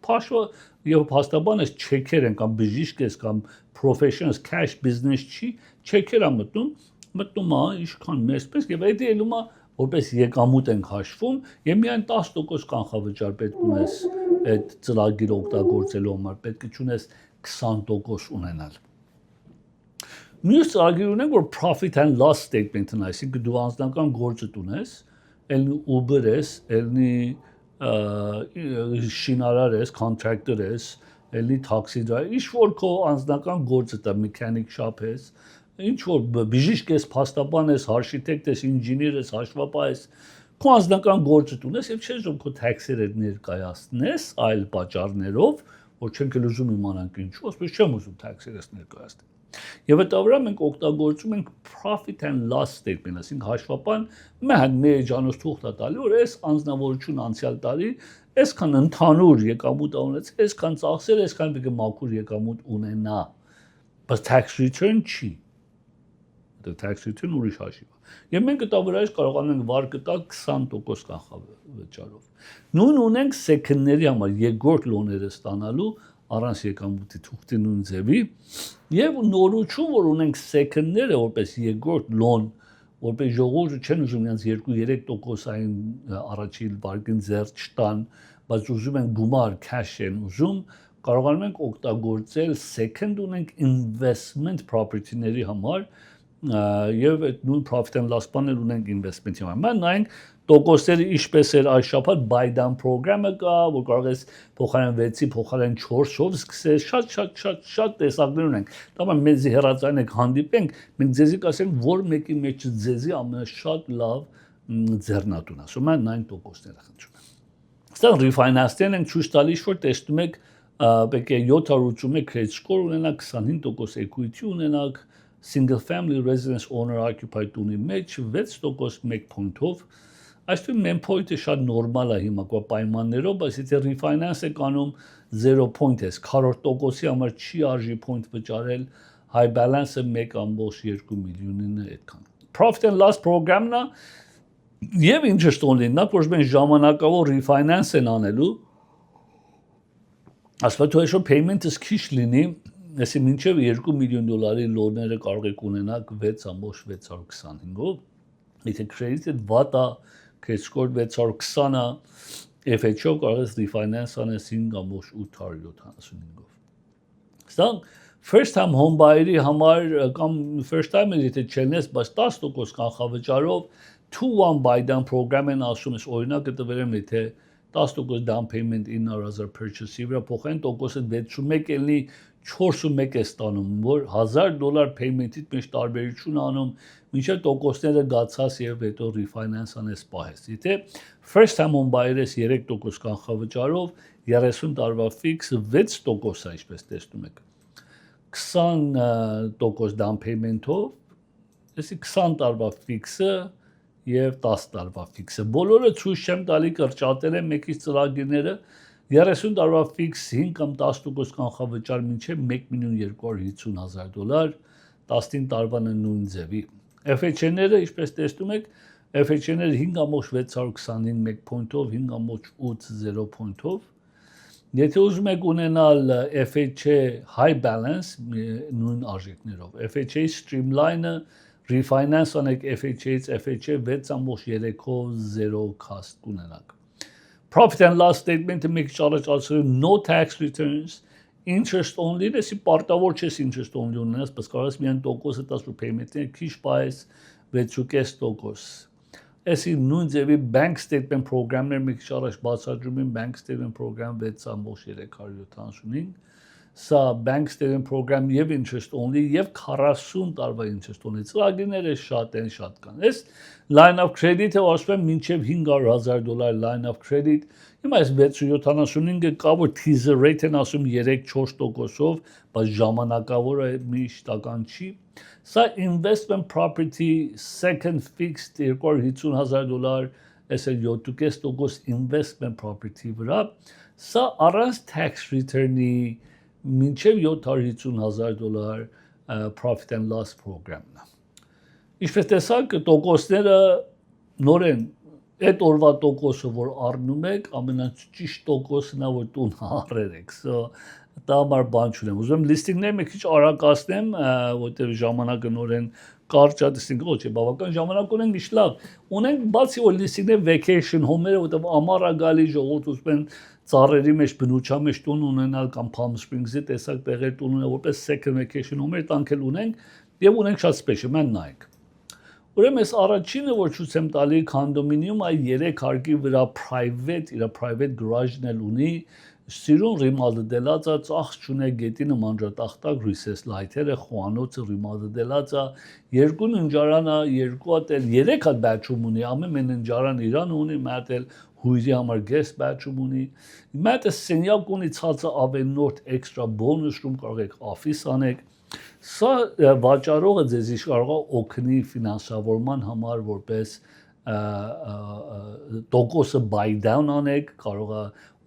փաշվը եւ փաստաբան ես չեքեր են կամ բժիշկ ես կամ professional cash business չի, չեքեր է մտնում է ինչքան մեսպես եւ այդ ելում է որպես եկամուտ ենք հաշվում եւ միայն 10% կանխավճար պետք ունես այդ ծրագիրը օգտագործելու համար, պետք է ունես 20% ունենալ։ Մյուս ծրագիր ունենք, որ profit and loss statement-ն, այսինքն դու անձնական գործդ ունես, ելնի Uber ես, ելնի շինարար ես, contractor ես, ելնի taxi driver, ինչ որ քո անձնական գործդ է, mechanic shop ես, ինչ որ բժիշկ ես, փաստաբան ես, architect ես, ինժեներ ես, հաշվապահ ես, քո անձնական գործդ ունես եւ չես ուզում քո tax-երը ներկայացնես այլ պատճառներով, որ չենք ուզում իմանանք ինչու, ասես չեմ ուզում tax-երս ներկայացնել։ Եվ այդ վրա մենք օգտագործում ենք profit and loss statement, այսինքն հաշվապան մեր ջանոց թուղթ է տալի, որ այս անձնավորությունը անցյալ տարի այսքան ընդհանուր եկամուտ ունեց, այսքան ծախսեր, այսքան պետք է մաքուր եկամուտ ունենա։ բայց tax return չի։ Դա tax return ուրիշ հաշիվ է։ Եվ մենք դա վրայից կարողանում ենք վարկը տալ 20% կանխավճարով։ Նույն ունենք second-ների համար երկրորդ լոները ստանալու առանց եկամուտի թուղթի նույն ձևի եւ նորություն որ ունենք second-ները որպես երկրորդ լոն որպես ժողովուրդը չեն ուզում նրանց 2-3%-ային առաջին վարկին ձեռք չտան, բայց ուզում են գումար cash են ուզում, կարողանում ենք օգտագործել second ունենք investment property-ների համար եւ այդ նույն profit and loss plan-ը ունենք investment-ի համար։ Մենք նայենք տոկոսները ինչպես էր այս շաբաթ buy down program-ը կա, որ կարող ես փոխարեն 6-ի փոխարեն 4-ով սկսել, շատ տեսակներ ունենք։ Դա մեզի հեռացան եք հանդիպենք, մենք ձեզի կասենք, որ մեկի մեջ ձեզի ամենաշատ լավ ձեռնատուն է։ Ասում են 9%-ները խնդրում եմ։ Ստան refinance-ն ենք ցույց տալիս, որ տեսնում եք պետք է 781 credit score ունենաք, 25% equity ունենաք, single family residence owner occupied տունի մեջ 6% 1 point-ով Այսինքն main point-ը շատ նորմալ է հիմա կա պայմաններով, բայց եթե refinance եք անում 0 point ես, 40%-ի համար չի արժի point վճարել, high balance-ը 1.2 միլիոնին է այդքան։ Profit and loss program-ն է եւ interest only-ն է, որ մենք ժամանակավոր refinance են անելու։ Ասված թե payment-ը քիչ լինի, այսի մինչեւ 2 միլիոն դոլարի լոները կարող եք ունենալ 6.625-ով։ Եթե credit-ը վատա credit score 620-ը FHO կարող ես refinance անես 5.875-ով։ Սա first time home buyer-ի համար կամ first time եթե չենես, բայց 10% կանխավճարով 2-1 buy down program են ասում, ես օրինակը տվել եմ, եթե 10% down payment 9,000 purchase-ի վրա փոխեն տոկոսը 61 էլի 41 է ստանում, որ $1,000 payment-ից մեջ տարբերություն անում, մինչև տոկոսները գացած եւ հետո refinance անես պահես։ Եթե first time home buyer-ես 3% կանխավճարով 30 տարվա fix 6% է, ինչպես տեսնում եք։ 20% down payment-ով, այսի 20 տարվա fix-ը եւ 10 տարվա fix-ը։ Բոլորը ցույց չեմ տալի կրճատել եմ մեկից ծրագիրները 30 տարվա fix 5 կամ 10% կանխավճար մինչև $1,250,000, 15 տարվան նույն ձևի։ FHN-ները, ինչպես տեսնում եք, FHN-ները 5.625 1 point-ով, 5.8 point-ով։ Եթե ուզում եք ունենալ FHA high balance նույն արժեքներով, FHA streamline-ը refinance անեք FHA-ից FHA 6.3-ով 0 cost կունենաք։ Profit and loss statement-ը մեկ ճարաճ ասում no tax returns, interest only, դեսի պարտավոր չես interest only ունենաս, բայց կարող ես միայն տոկոսը տաս ու payment-ը քիչ պայես 6.5%։ Այսի նույն ձևի bank statement program-ներ մեկ ճարաճ բացատրում են bank statement program 6.375, սա bank statement program եւ interest only եւ 40 տարվա interest only ծրագիրները շատ են, շատ կան։ Այս line of credit-ը ասում եմ մինչև $500,000 line of credit։ Հիմա այս 675-ը կա որ teaser rate-ն ասում 3-4%-ով, բայց ժամանակավոր է միշտական չի։ Սա investment property second fixed $250,000, այս է 7.5% investment property վրա։ Սա առանց tax return-ի մինչև $750,000 profit and loss program-ն է։ Ինչպես տեսակ, տոկոսները նորեն այդ օրվա տոկոսը, որ առնում եք, ամենաճիշտ տոկոսն է, որ տուն առել եք։ Դա համար բան չունեմ։ Ուզում եմ լիստինգները մի քիչ արագացնեմ, որտեղ ժամանակը նորեն կարճ է, դիսինք ոչ է, բավական ժամանակ ունենք, ինչ լավ։ Ունենք բացի որ լիստինգներ vacation home-ները, որտեղ ամառ է գալի, ժողովուրդ ուզում են ծառերի մեջ բնության մեջ տուն ունենալ կամ Palm Springs-ի տեսակ տեղեր տուն ունենալ, որպես second vacation home-եր տանքել ունենք եւ ունենք շատ special, մենք նայենք։ Ուրեմն այս առաջինը որ ցույց եմ տալի կոնդոմինիում այ 3 հարկի վրա private, իր private garage-ն էլ ունի, սիրուն remodel-ած է, ծախս չունի գետինը մանրատախտակ, recess light-երը, խոհանոցը remodel-ած է, երկու ննջարան է, երկու հատ էլ 3 հատ bedroom ունի, ամեն ննջարան իրան ունի, մի հատ էլ հույրի համար guest bedroom ունի, մի հատ սենյակ ունի ցածը ավելորդ extra bonus room կարող եք office անեք։ Սա վաճառողը ձեզ կարող է օգնի ֆինանսավորման համար որպես տոկոսը buy down անեք, կարող է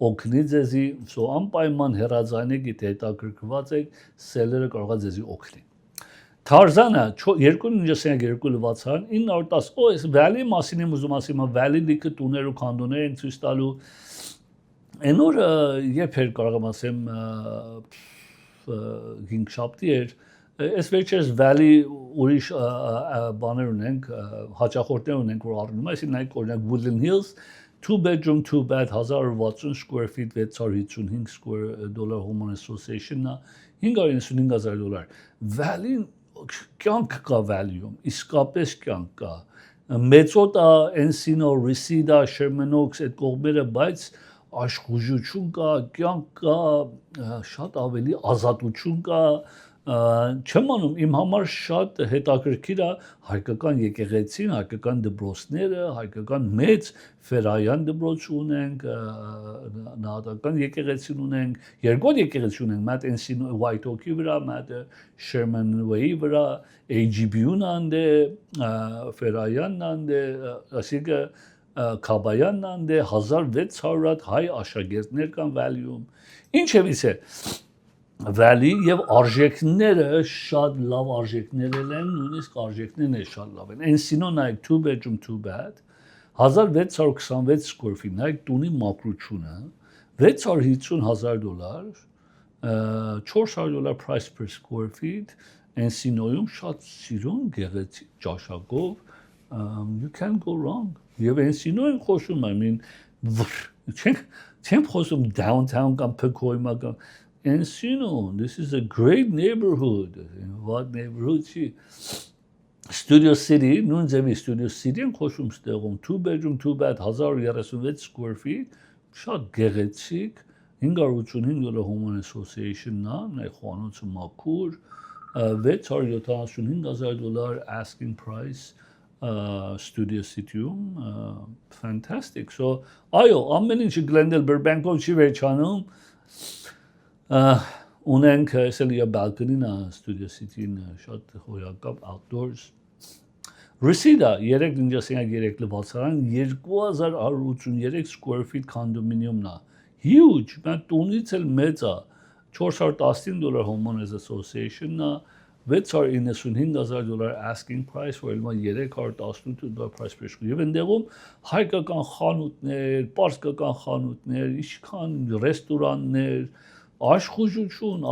օգնի ձեզի, so անպայման հեռաձայնեք, եթե հետաքրքրված եք, սելերը կարող է ձեզի օգնի։ Tarzana 2.92 լվացան 910 այս Valley մասին եմ ուզում ասեմ, Valley լիքը տուներ ու քանդոներ են ցույց տալու։ Այն օրը երբ էր կարող եմ ասեմ 5 շաբթի էր, այս վերջերս Valley ուրիշ բաներ ունենք, հաճախորդներ ունենք, որ առնում են, այսինքն նայեք օրինակ Woodland Hills 2 bedroom 2 bath 1060 square feet $655 homeowner association-ը $595,000 Valley կյանք կա Valley-ում, իսկապես կյանք կա։ Մեծոտա, Encino, Reseda, Sherman Oaks այդ կողմերը, բայց աշխուժություն կա, կյանք կա, շատ ավելի ազատություն կա, չեմ անում իմ համար շատ հետաքրքիր է հայկական եկեղեցին, հայկական դպրոցները, հայկական մեծ Ֆերայան դպրոց ունենք, նահատական եկեղեցին ունենք, երկու եկեղեցի ունենք, մատ Encino White Oak-ի վրա, մատը Sherman Way-ի վրա, AGB-ն անդե, Ֆերայանն անդե, ասիկը Քաբայանն անդե 1600 հայ աշակերտներ կան Valley-ում։ Ինչևից է Valley եւ արժեքները շատ լավ արժեքներ են, նույնիսկ արժեքներն է շատ լավ են։ Encino նայեք 2 bedroom 2 bath 1626 square feet, նայեք տունի մակրությունը $650,000, $400 price per square feet, Encino-ում շատ սիրուն գեղեցիկ ճաշակով, you can't go wrong։ Եվ Encino-ին խոսում եմ, չեմ խոսում downtown կամ Pacoima կամ Encino, this is a great neighborhood. What neighborhood չի։ Studio City, նույն ձևի Studio City-ն խոսում ստեղում 2 bedroom 2 bath 1036 square feet, շատ գեղեցիկ, $585 homeowner association-ն է, նայ խոհանոցը մաքուր, $675,000 asking price Studio City-ում, fantastic. So, այո, ամեն ինչը Glendale Burbank-ով չի վերջանում։ Ունենք այսօր balcony-ն է Studio City-ն շատ հոյակապ outdoors Reseda 3.3 լվացարան 2183 square feet condominium-ն է huge բայց տունից էլ մեծ է $419 homeowners association-ն է $695,000 asking price որ ելմա $318 price per square եւ ընդեղում հայկական խանութներ, պարսկական խանութներ, ինչքան ռեստորաններ Աշխուժություն,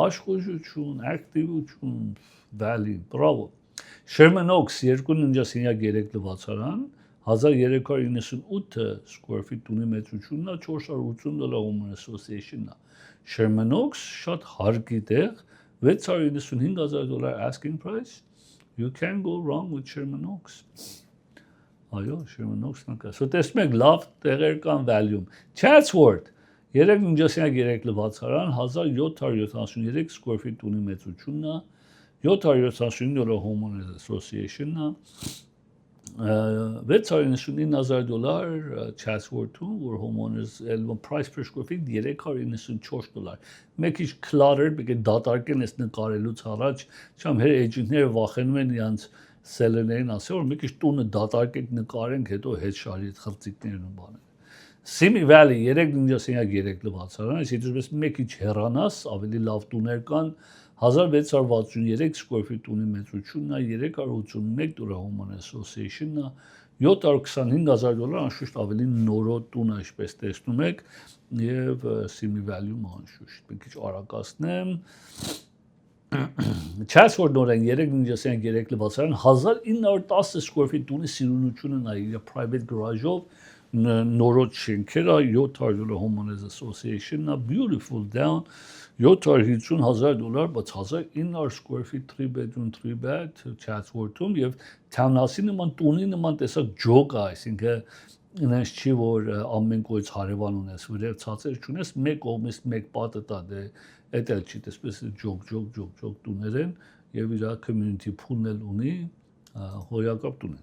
ակտիվություն, Valley, bravo։ Sherman Oaks 2.93 լվացարան 1398 square feet տունի մեծությունն է $480 homeowner association-ն է։ Sherman Oaks շատ հարկի տեղ $695,000 asking price, you can't go wrong with Sherman Oaks։ Այո, Sherman Oaks-ն կա։ So տեսնում եք լավ տեղեր կան Valley-ում։ Chatsworth 3.3 լվացարան 1773 square feet տունի մեծությունն է $775 homeowners association-ն է $699 Chatsworth-ում որ homeowners price per square feet $394 մեկ ինչ clutter բեկե դատարկեն այս նկարելուց առաջ չամ հեր էջենտները վախենում են իրանց սելերներին ասել որ մեկ ինչ տունը դատարկեք նկարենք հետո հետ շարի խրծիկներն ու բաներ Simi Valley 3.3 լվացարան, այսինքն մեկ ինչ հեռանաս, ավելի լավ տուներ կան, 1663 square feet տունի մեծությունն է, $381 homeowner association-ն է, $725,000 անշուշտ ավելի նորոտ տուն է, ինչպես տեսնում եք, եւ Simi Valley-ում անշուշտ, մի քիչ արագացնեմ Chatsworth նորեն 3.3 լվացարան, 1910 square feet տունի սիրունությունն է, իր private garage-ով նորոտ շենքերը $700 homeowners association-ն է beautiful down $750,000 բայց 1900 square feet 3 bedroom 3 bath Chatsworth-ում եւ townhouse-ի նման տունի նման տեսակ ջոկ է այսինքն ինձ չի որ ամեն կողից հարևան ունես որև ցածր չունես մեկ կողմից մեկ պատը տա դե էդ էլ չի տեսպես ջոկ տուներ են եւ իր community pool-ն էլ ունի հոյակապ տուն է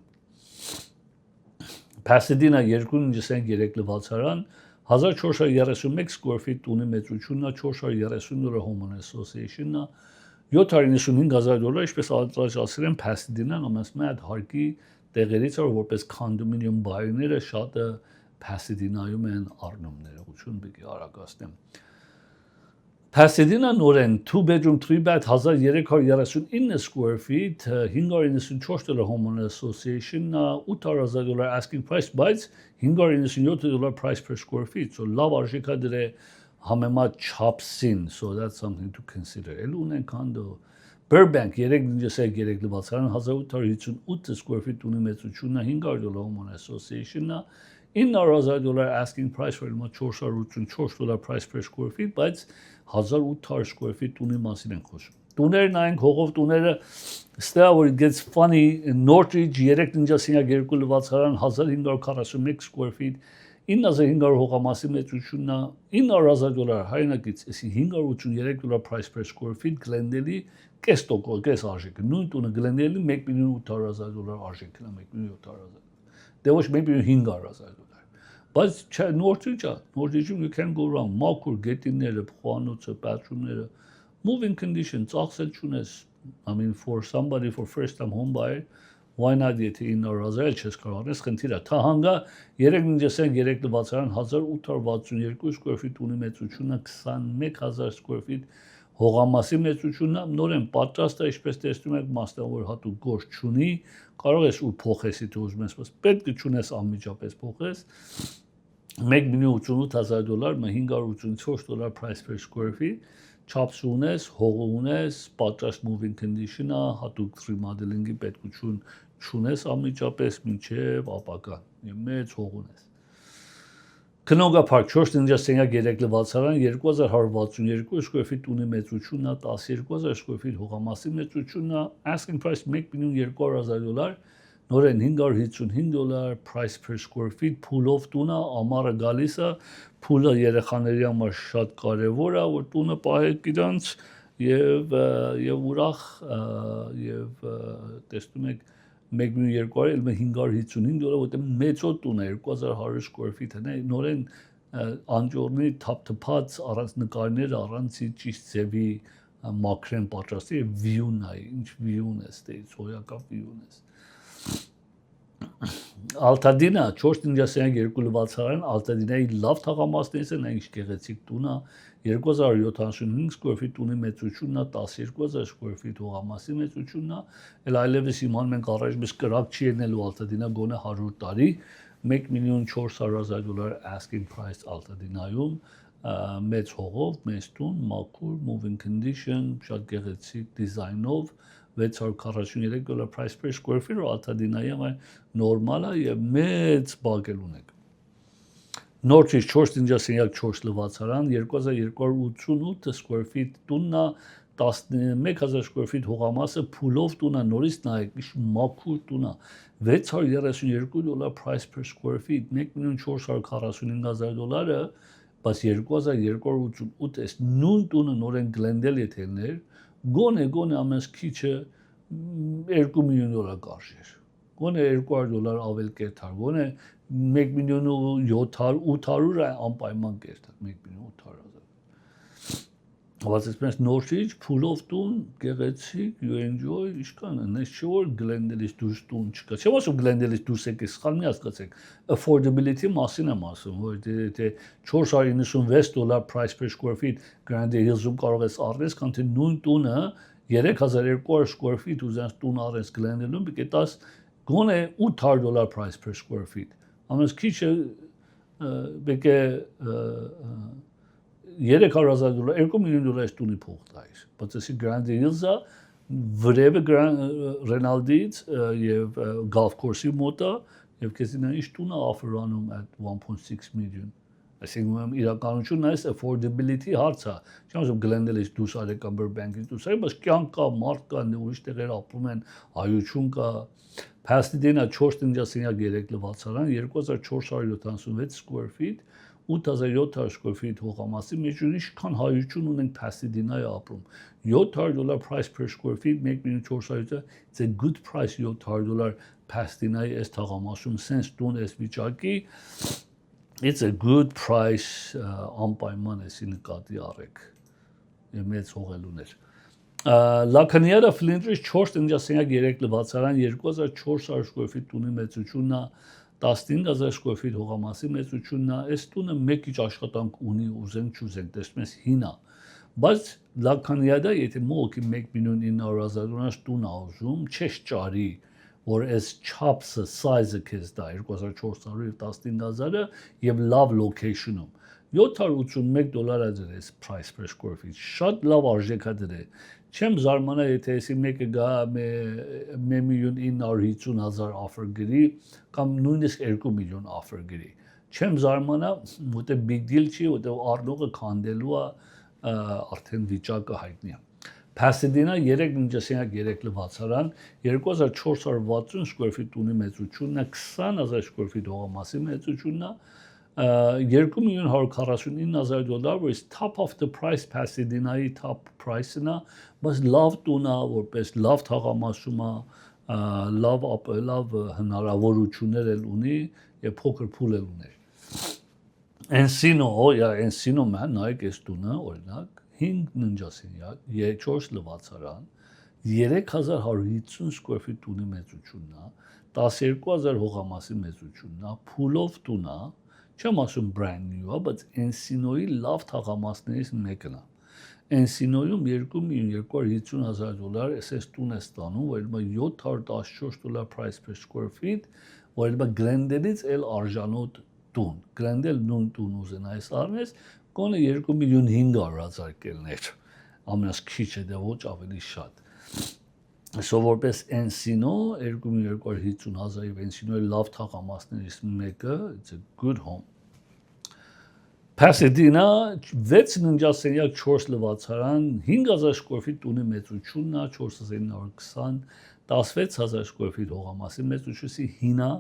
Pasadena 2.3 լվացարան 1431 square feet տունի մեծությունն է $430 homeowner association-ն է $795,000 ինչպես առաջ ասել եմ Pasadena-ն ամենամեծ հարկի տեղերից է որպես condominium buyer-ները շատ Pasadena-ում են առնում ներողություն բիգի արագացնեմ Pasadena նորեն 2 bedroom 3 bath 1339 square feet $594 homeowner association $8,000 asking price բայց $597 price per square feet so լավ արժեք է դրե համեմատ չափսին so that's something to consider էլ ունենք condo Burbank 3.3 լվացարան 1858 square feet ունի մեծությունն $500 homeowner association $9,000 asking price for $484 price per square feet բայց 1800 square feet ունի մասին են խոսում տուներն այն հողով տուները ստա որ it gets funny Northridge 3.2 լվացարան 1541 square feet 9500 հողամասի մեծությունն $9,000 հայնակից էսի $583 price per square feet Glendale-ի կես արժեքը նույն տունը Glendale-ի $1,800,000 արժեքն է 1,700,000 դե ոչ 1,500,000 բայց Northridge-ում you can go wrong մաքուր գետինները խոհանոցը bathroom-ները moving condition ծախսել չունես I mean for somebody for first time home buyer why not եթե 9,000 չես կարող անես խնդիրը թահանգա 3.3 լվացարան 1862 square feet ունի մեծությունը 21000 square feet հողամասի մեծությունն նորեն պատրաստ է ինչպես տեսնում եք մասնավոր հատուկ գործ չունի կարող ես ու փոխես եթե ուզում ես պետք է չունես անմիջապես փոխես $1,88,000 $584 price per square feet չափս ունես հող ունես պատրաստ moving condition-ը հատուկ remodeling-ի պետքություն չունես անմիջապես մինչև ապագա մեծ հող ունես Canoga Park 4.3 լվացարան 2162 square feet ունի մեծությունն 12000 square feet հողամասի մեծությունն asking price $1,200,000 նորեն $555 price per square feet pool-ով տունը ամառը գալիս է pool-ը երեխաների համար շատ կարևոր է որ տունը պահեք իրանց եւ ուրախ եւ տեսնում եք $1,200,000 որտեղ մեծոտ տուն է 2100 square feet-ը նորեն անջորնի թափթփած առանց նկարները առանց ճիշտ ձևի մակրեն պատրաստի եւ view-ն է ինչ view-ն է ստեից հոյակապ view-ն է Altadena 4.2 լվացարան Altadena-ի լավ թաղամասներից է նա ինչ գեղեցիկ տուն է 2075 square feet ունի մեծությունն 12000 square feet հողամասի մեծությունն էլ այլևս իման մենք առաջ մեզ կրակ չի ելնելու Altadena գոնե 100 տարի $1,400,000 asking price Altadena-ում մեծ հողով մեծ տուն մաքուր moving condition շատ գեղեցիկ դիզայնով $643 price per square feet Altadena-ի համար նորմալ է եւ մեծ բակել ունեք Northridge 4.4 լվացարան 2288 square feet տուննա 11000 square feet հողամասը փուլով տունա նորից նայեք ինչ մաքուր տունա $632 price per square feet $1,445,000 բայց 2288 էս նույն տունը նորեն Glendale եթելներ գոնե ամենս քիչը $2 միլիոն կարժեր գոնե $200 ավել կերտար գոնե $1,800,000 անպայման կերտար 1,800,000 բայց այսպես Northridge փուլով տուն գեղեցիկ you enjoy ինչքան է նես չէ որ Glendale-ից դուրս տուն չկա չեմ ասում Glendale-ից դուրս եկեք սխալ մի հասկացեք affordability մասին եմ ասում որ դե $496 price per square feet Grand Hills-ում կարող ես առնես քան թե նույն տունը 3200 square feet ուզած տուն առես Glendale-ում կետաս գոնե $800 price per square feet ամենս քիչը բեկե $300,000 $2 միլիոն տունի փող տայր բայց էսի Grand Hills-ը վրևը Renaldi-ից եւ Golf Course-ի մոտը եւ քեզինա ինչ տունը offer անում at 1.6 million այսինքն իրականությունն է affordability հարցը չեմ ասում Glendale-ից դուրս արեք կամ Burbank-ից դուրս արեք բայց կյանք կա մարդ կա ուրիշ տեղեր ապրում են հայություն կա Pasadena 4.3 լվացարան 2476 square feet 8700 square feet հողամասի մեջ ինչքան հայություն ունենք Pasadena-ի ապրում $700 price per square feet 1,400,000 it's a good price $700 Pasadena-ի այս թաղամասում sense տուն այս վիճակի it's a good price անպայման էսի նկատի առեք մեծ հողելուներ La Cañada Flinders 4.3 լվացարան 2400 square feet տունի մեծությունն 15000 square feet հողամասի մեծությունն է, այս տունը մեկ իջ աշխատանք ունի, ուզենք չուզենք, տեսնում ես հին է, բայց լաքանիադա եթե մոկի 1.900,000 դոնար տուն է ուզում, չես ճարի, որ այս չափսը, size-ը քեզ դա 2400 եւ 15000-ը եւ լավ location-ում $781 է դրես price per square feet, շատ լավ արժեք է դրել, չեմ զարմանա եթե այսի մեկը գա 1,950,000 offer գրի կամ նույնիսկ 2 միլիոն offer գրի, չեմ զարմանա, որտեղ big deal չի, որտեղ առնողը քանդելու է արդեն վիճակը հայտնի է։ Pasadena 3 ննջասենյակ 3 լվացարան 2460 square feet տունի մեծությունն է, 20000 square feet հողամասի մեծությունն է, $2,149,000, որ top of the price Pasadena-ի top price-ն է, բայց լավ տուն է, որպես լավ թաղամասում է, լավ հնարավորություններ էլ ունի եւ փոքր փուլ էլ ուներ։ Encino man նայեք այս տունը, օրինակ 5 ննջասենյակ, 4 լվացարան, 3150 square feet տունի մեծությունն է, 12000 հողամասի մեծությունն է, փուլով տուն է, չեմ ասում brand new է, բայց Encino-ի լավ թաղամասներից մեկն է։ Encino-ում $2,250,000 SS տուն է ստանում, որ $714 price per square feet, որ Glendale-ից էլ արժանոտ տուն։ Glendale նույն տուն ուզենայս առնես, կոնը 2,500,000 կելներ, ամենաս քիչը դե ոչ ավելի շատ։ Այսօր որպես Encino 2,250,000 եւ Encino-ի լավ թաղամասներից մեկը, it's a good home։ Pasadena 6 ննջասենյակ 4 լվացարան 5000 square feet տունի մեծությունն է, 4920, 16000 square feet հողամասի մեծությունի հինա,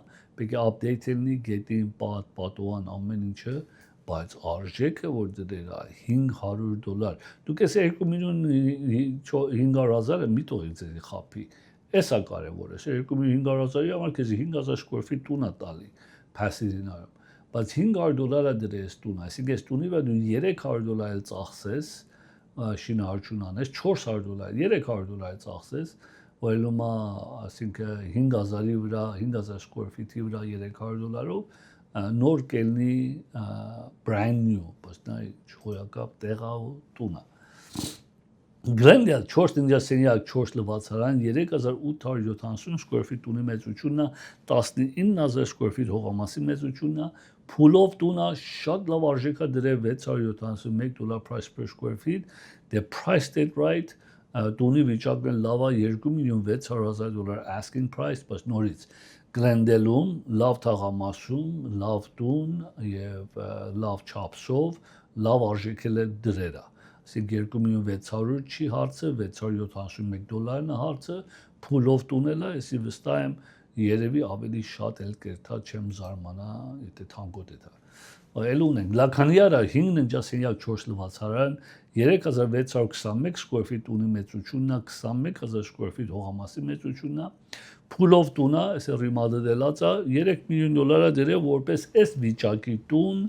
պետք է update լինի, գետին, պատողան, ամեն ինչը, բայց արժեքը որ դրել է $500, դուք այս 2,500,000-ը մի տողից ձեզի խափի, էսա կարևորը, 2,500,000-ի համար քեզի 5000 square feet տուն է տալի Pasadena-ում, բայց $500 է դրել այս տունը, այսինքն այս տունի վրա դու $300 էլ ծախսես, շինարարություն անես, $400, $300 ծախսես, որ լումա, ասինքն 5000-ի վրա, 5000 square feet-ի վրա $300-ով նոր կելնի brand new, բայց նա չխոյակապ տեղա ու տունը։ Glendale 4 ննջասենյակ 4 լվացարան 3870 square feet տունի մեծությունն է, 19000 square feet հողամասի մեծությունն է, փուլով տունը շատ լավ արժեք է դրել $671 price per square feet, they priced it right, տունի վիճակն լավ է $2,600,000 asking price, բայց նորից Glendale-ում լավ թաղամասում, լավ տուն եւ լավ չափսով, լավ արժեքել է դրել է։ Այսինքն 2,600,000 չի հարցը, $671-ն է հարցը, փուլով տունել է, այսի վստահ եմ երևի ավելի շատ էլ կերտա չեմ զարմանա, եթե թանկոտ է դա։ Էլ ունենք Լաքանիարա 5 ննջասենյակ 4 լվացարան 3621 square feet տունի մեծությունն է, 21000 square feet հողամասի մեծությունն է, փուլով տուն է, այսը remodel-ած է, $3 միլիոն դրել որպես այս վիճակի տուն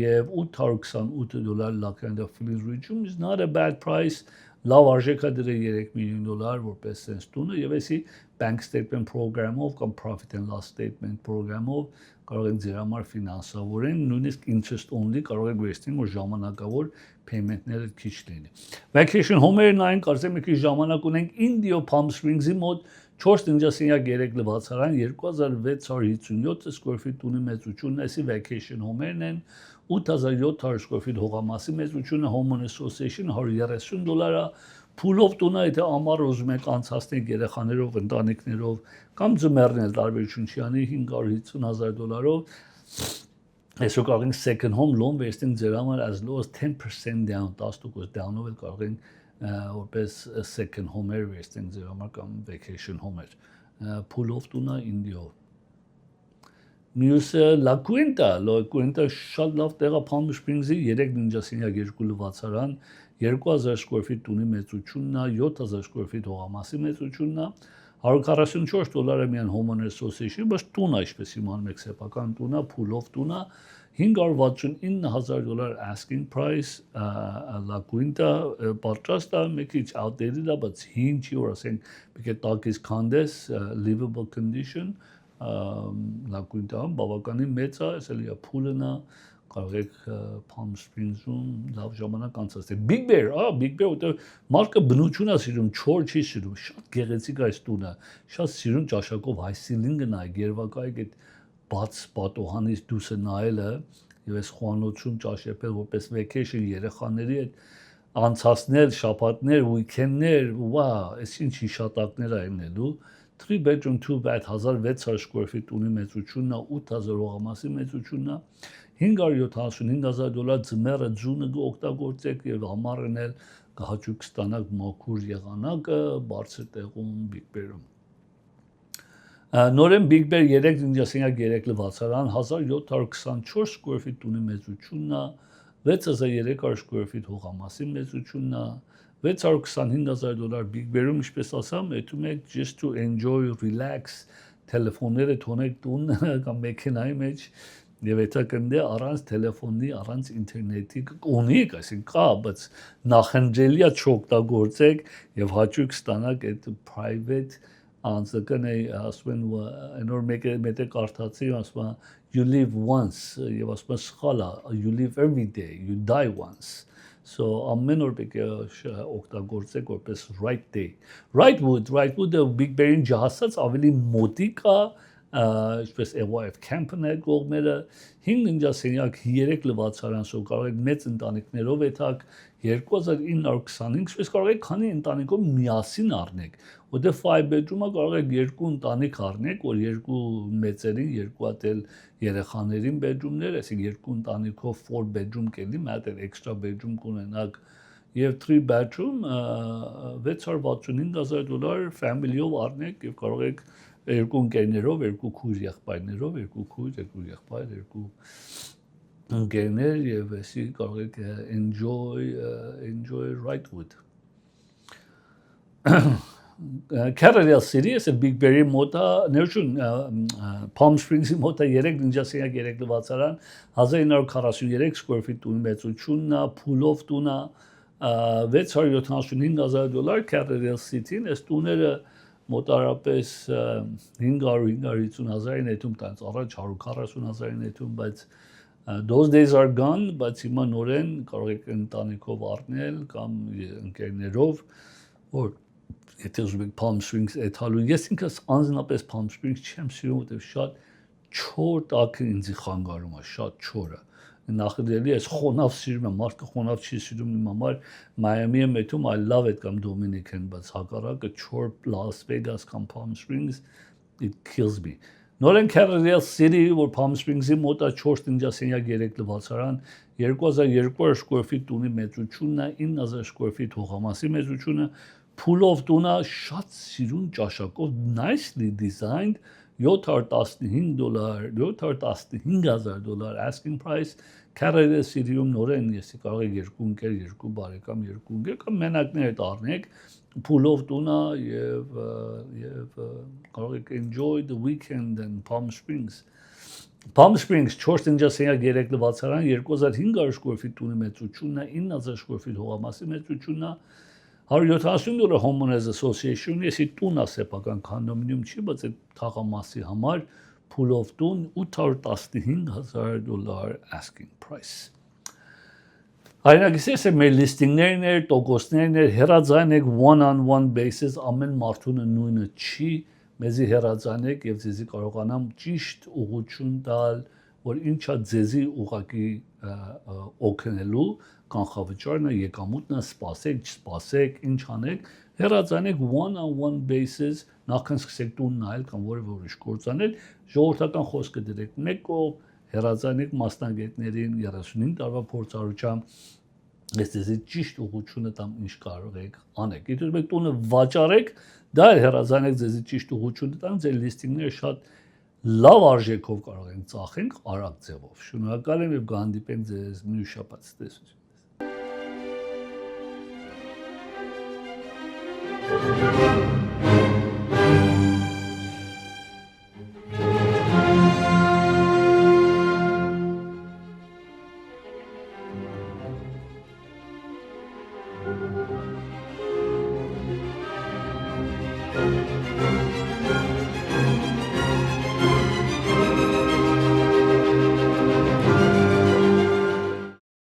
եւ $828 Lackawanna Flint Ridge-ում is not a bad price, լավ արժեք է դրել $3 միլիոն որպես այս տունը եւ այսի bank statement program-ով կամ profit and loss statement program-ով կարող են ձեր համար ֆինանսավորեն, նույնիսկ interest only կարող եք վերցնել, որ ժամանակավոր payment-ները քիչ լինի։ Vacation home-երն այն կարծեմ մի քիչ ժամանակ ունենք Indio Palm Springs-ի մոտ 4 ննջասենյակ 3 լվացարան 2657 square feet տունի մեծությունն է, այսի vacation home-երն են 8700 square feet հողամասի մեծությունը Homeowner Association $130 փուլով տունը, եթե ամառ ուզում եք անցածնեք երեխաներով, ընտանիքներով կամ ձմեռն էլ տարբերություն չի անի $550,000-ով այսօր կարող ենք second home loan վերցնենք ձեր համար as low as 10% down 10% down-ով էլ կարող ենք որպես second home-եր վերցնենք ձեր համար կամ vacation home-եր փուլով տունը Indio Մյուսը La Quinta շատ լավ տեղ է Palm Springs-ի 3 ննջասենյակ 2 լվացարան 2000 square feet տունի մեծությունն է, 7000 square feet հողամասի մեծությունն է, $144 միան Homeowner Association, բայց տուն է, ինչպես իմանում եք, սեփական տուն է, փուլով տուն է, $569 asking price, La Quinta պատրաստ է, մի քիչ outdated է, բայց հին չի, որ ասենք պետք է տակից քանդես, livable condition, լագույն տան բավականին մեծ է, էս էլի փուլն է, կարող եք Palm Springs-ում լավ ժամանակ անցկացնել։ Big Bear, Big Bear, որտեղ մարդը բնություն է սիրում, չոր չի սիրում, շատ գեղեցիկ այս տունը, շատ սիրուն ճաշակով high ceiling-ը նայեք, երևակայեք այդ բաց պատոհանից դուրսը նայելը եւ այս խոհանոցում ճաշեպել որպես vacation երեխաների հետ անցածներ, շաբաթներ, weekend-ներ, վա, այս ինչ հիշատակներ ա ելնելու 3 bedroom 2 bath 1600 square feet ունի մեծությունն է 8000 հողամասի մեծությունն է $575,000 ձմեռը ձունը օգտագործեք եւ համառն էլ կհաճույք ստանաք մաքուր եղանակը բարձր տեղում Big Bear-ում Նորեն Big Bear 3 ննջասենյակ 3 լվացարան 1724 square feet ունի մեծությունն է 6300 square feet հողամասի մեծությունն է $625,000 Big Bear-ում ինչպես ասամ, այդում եք just to enjoy, relax, տելեֆոնները թողնեք տուն կամ մեքենայի մեջ եւ եթե կնդե առանց տելեֆոնի, առանց ինտերնետի ունիք, այսինքն կա, բայց նախընտրելի է չօգտագործեք եւ հաճույք ստանաք այդ private անձնական ասում են նոր մեկը կարդացի ասում են you live once եւ ասում են սխալ է you live every day you die once so ամեն օր պետք է օգտագործեք որպես right day Rightwood-ը Big Bear-ին ջահասած ավելի մոտիկ է ինչպես AYF Camp-ն է կողմերը 5 ննջասենյակ 3 լվացարան սո կարող եք մեծ ընտանիքներով եթակ 2925 ինչպես կարող եք քանի ընտանիքով միասին առնեք որտեղ 5 bedroom-ը կարող եք երկու ընտանիք առնեք որ երկու մեծերին երկու հատ էլ երեխաներին bedroom-ներ այսինքն երկու ընտանիքով 4 bedroom կլինի մի հատ էլ extra bedroom կունենաք եւ 3 bedroom $665,000 family-ով առնեք եւ կարող եք երկու ընկերներով, երկու քույր եղբայրներով, երկու քույր, երկու եղբայր, երկու ընկերներ եւ էսի կարող եք enjoy Rightwood Carrerial City is a Big Bear-ի մոտա ներշուն Palm Springs-ի մոտա 3 ննջասենյակ 3 լվացարան 1943 square feet տունի մեծությունն է, փուլով տունը $675,000 Carrerial City-ն, այս տուները մոտարապես 500-550,000-ին հետում տանց առաջ 140,000-ին հետում, բայց those days are gone, բայց հիմա նորեն կարող եք ընտանիքով առնել կամ ընկերներով, որ եթե ուզում եք Palm Springs էթալու, ես ինքս անձնապես Palm Springs չեմ սիրում, որտեղ շատ չոր տակը ինձի խանգարում է, շատ չորը նախդելի ես խոնավ սիրում եմ, մարդը խոնավ չի սիրում իմ համար Miami-ը մետում I love it կամ Dominican, բայց հակառակը չոր Las Vegas կամ Palm Springs it kills me Նորեն Carrerial City, որ Palm Springs-ի մոտ է 4 ննջասենյակ 3 լվացարան 2200 square feet տունի մեծությունն է 9000 square feet հողամասի մեծությունը փուլով տունը շատ սիրուն ճաշակով nicely designed $715,000 $715,000 asking price Carrerial City-ում նորեն եսի կարող եք երկու ընկեր, երկու բարեկամ, երկու ընկեր կամ մենակներ հետ առնեք փուլով տունը եւ կարող եք enjoy the weekend in Palm Springs Palm Springs 4 ննջասենյակ 3 լվացարան 2500 square feet տունի մեծությունն է 9000 square feet հողամասի մեծությունն է $170 Homeowners Association-ը եսի տուն է սեփական կոնդոմինիում չի, բայց այդ թաղամասի համար փուլով տուն $815,000 asking price Հայրենագիսես է մեր լիստինգներն էր, տոկոսներն էր, հեռաձայնեք one-on-one basis, ամեն մարդունը նույնը չի, մեզի հեռաձայնեք եւ ձեզի կարողանամ ճիշտ ուղղություն տալ, որ ինչա ձեզի ուղակի օգնելու կանխավճարն է, եկամուտն է, սպասեք, չսպասեք, ինչ անեք, հեռաձայնեք one-on-one basis, նախքան սկսեք տուն նայել կամ որևէ ուրիշ գործանել, ժողովրդական խոսքը դրեք մեկ կողմ, հեռաձայնեք մասնագետներին 35 տարվա փորձառությամբ, ես ձեզի ճիշտ ուղղությունը տամ ինչ կարող եք անեք։ Եթե ուզում եք տունը վաճառեք, դա էլ հեռաձայնեք ձեզի ճիշտ ուղղությունը տամ, ձեր լիստինգները շատ լավ արժեքով կարող ենք ծախենք արագ ձևով։ Շնորհակալ եմ եւ կհանդիպենք ձեզ մյուս շաբաթ տեսություն։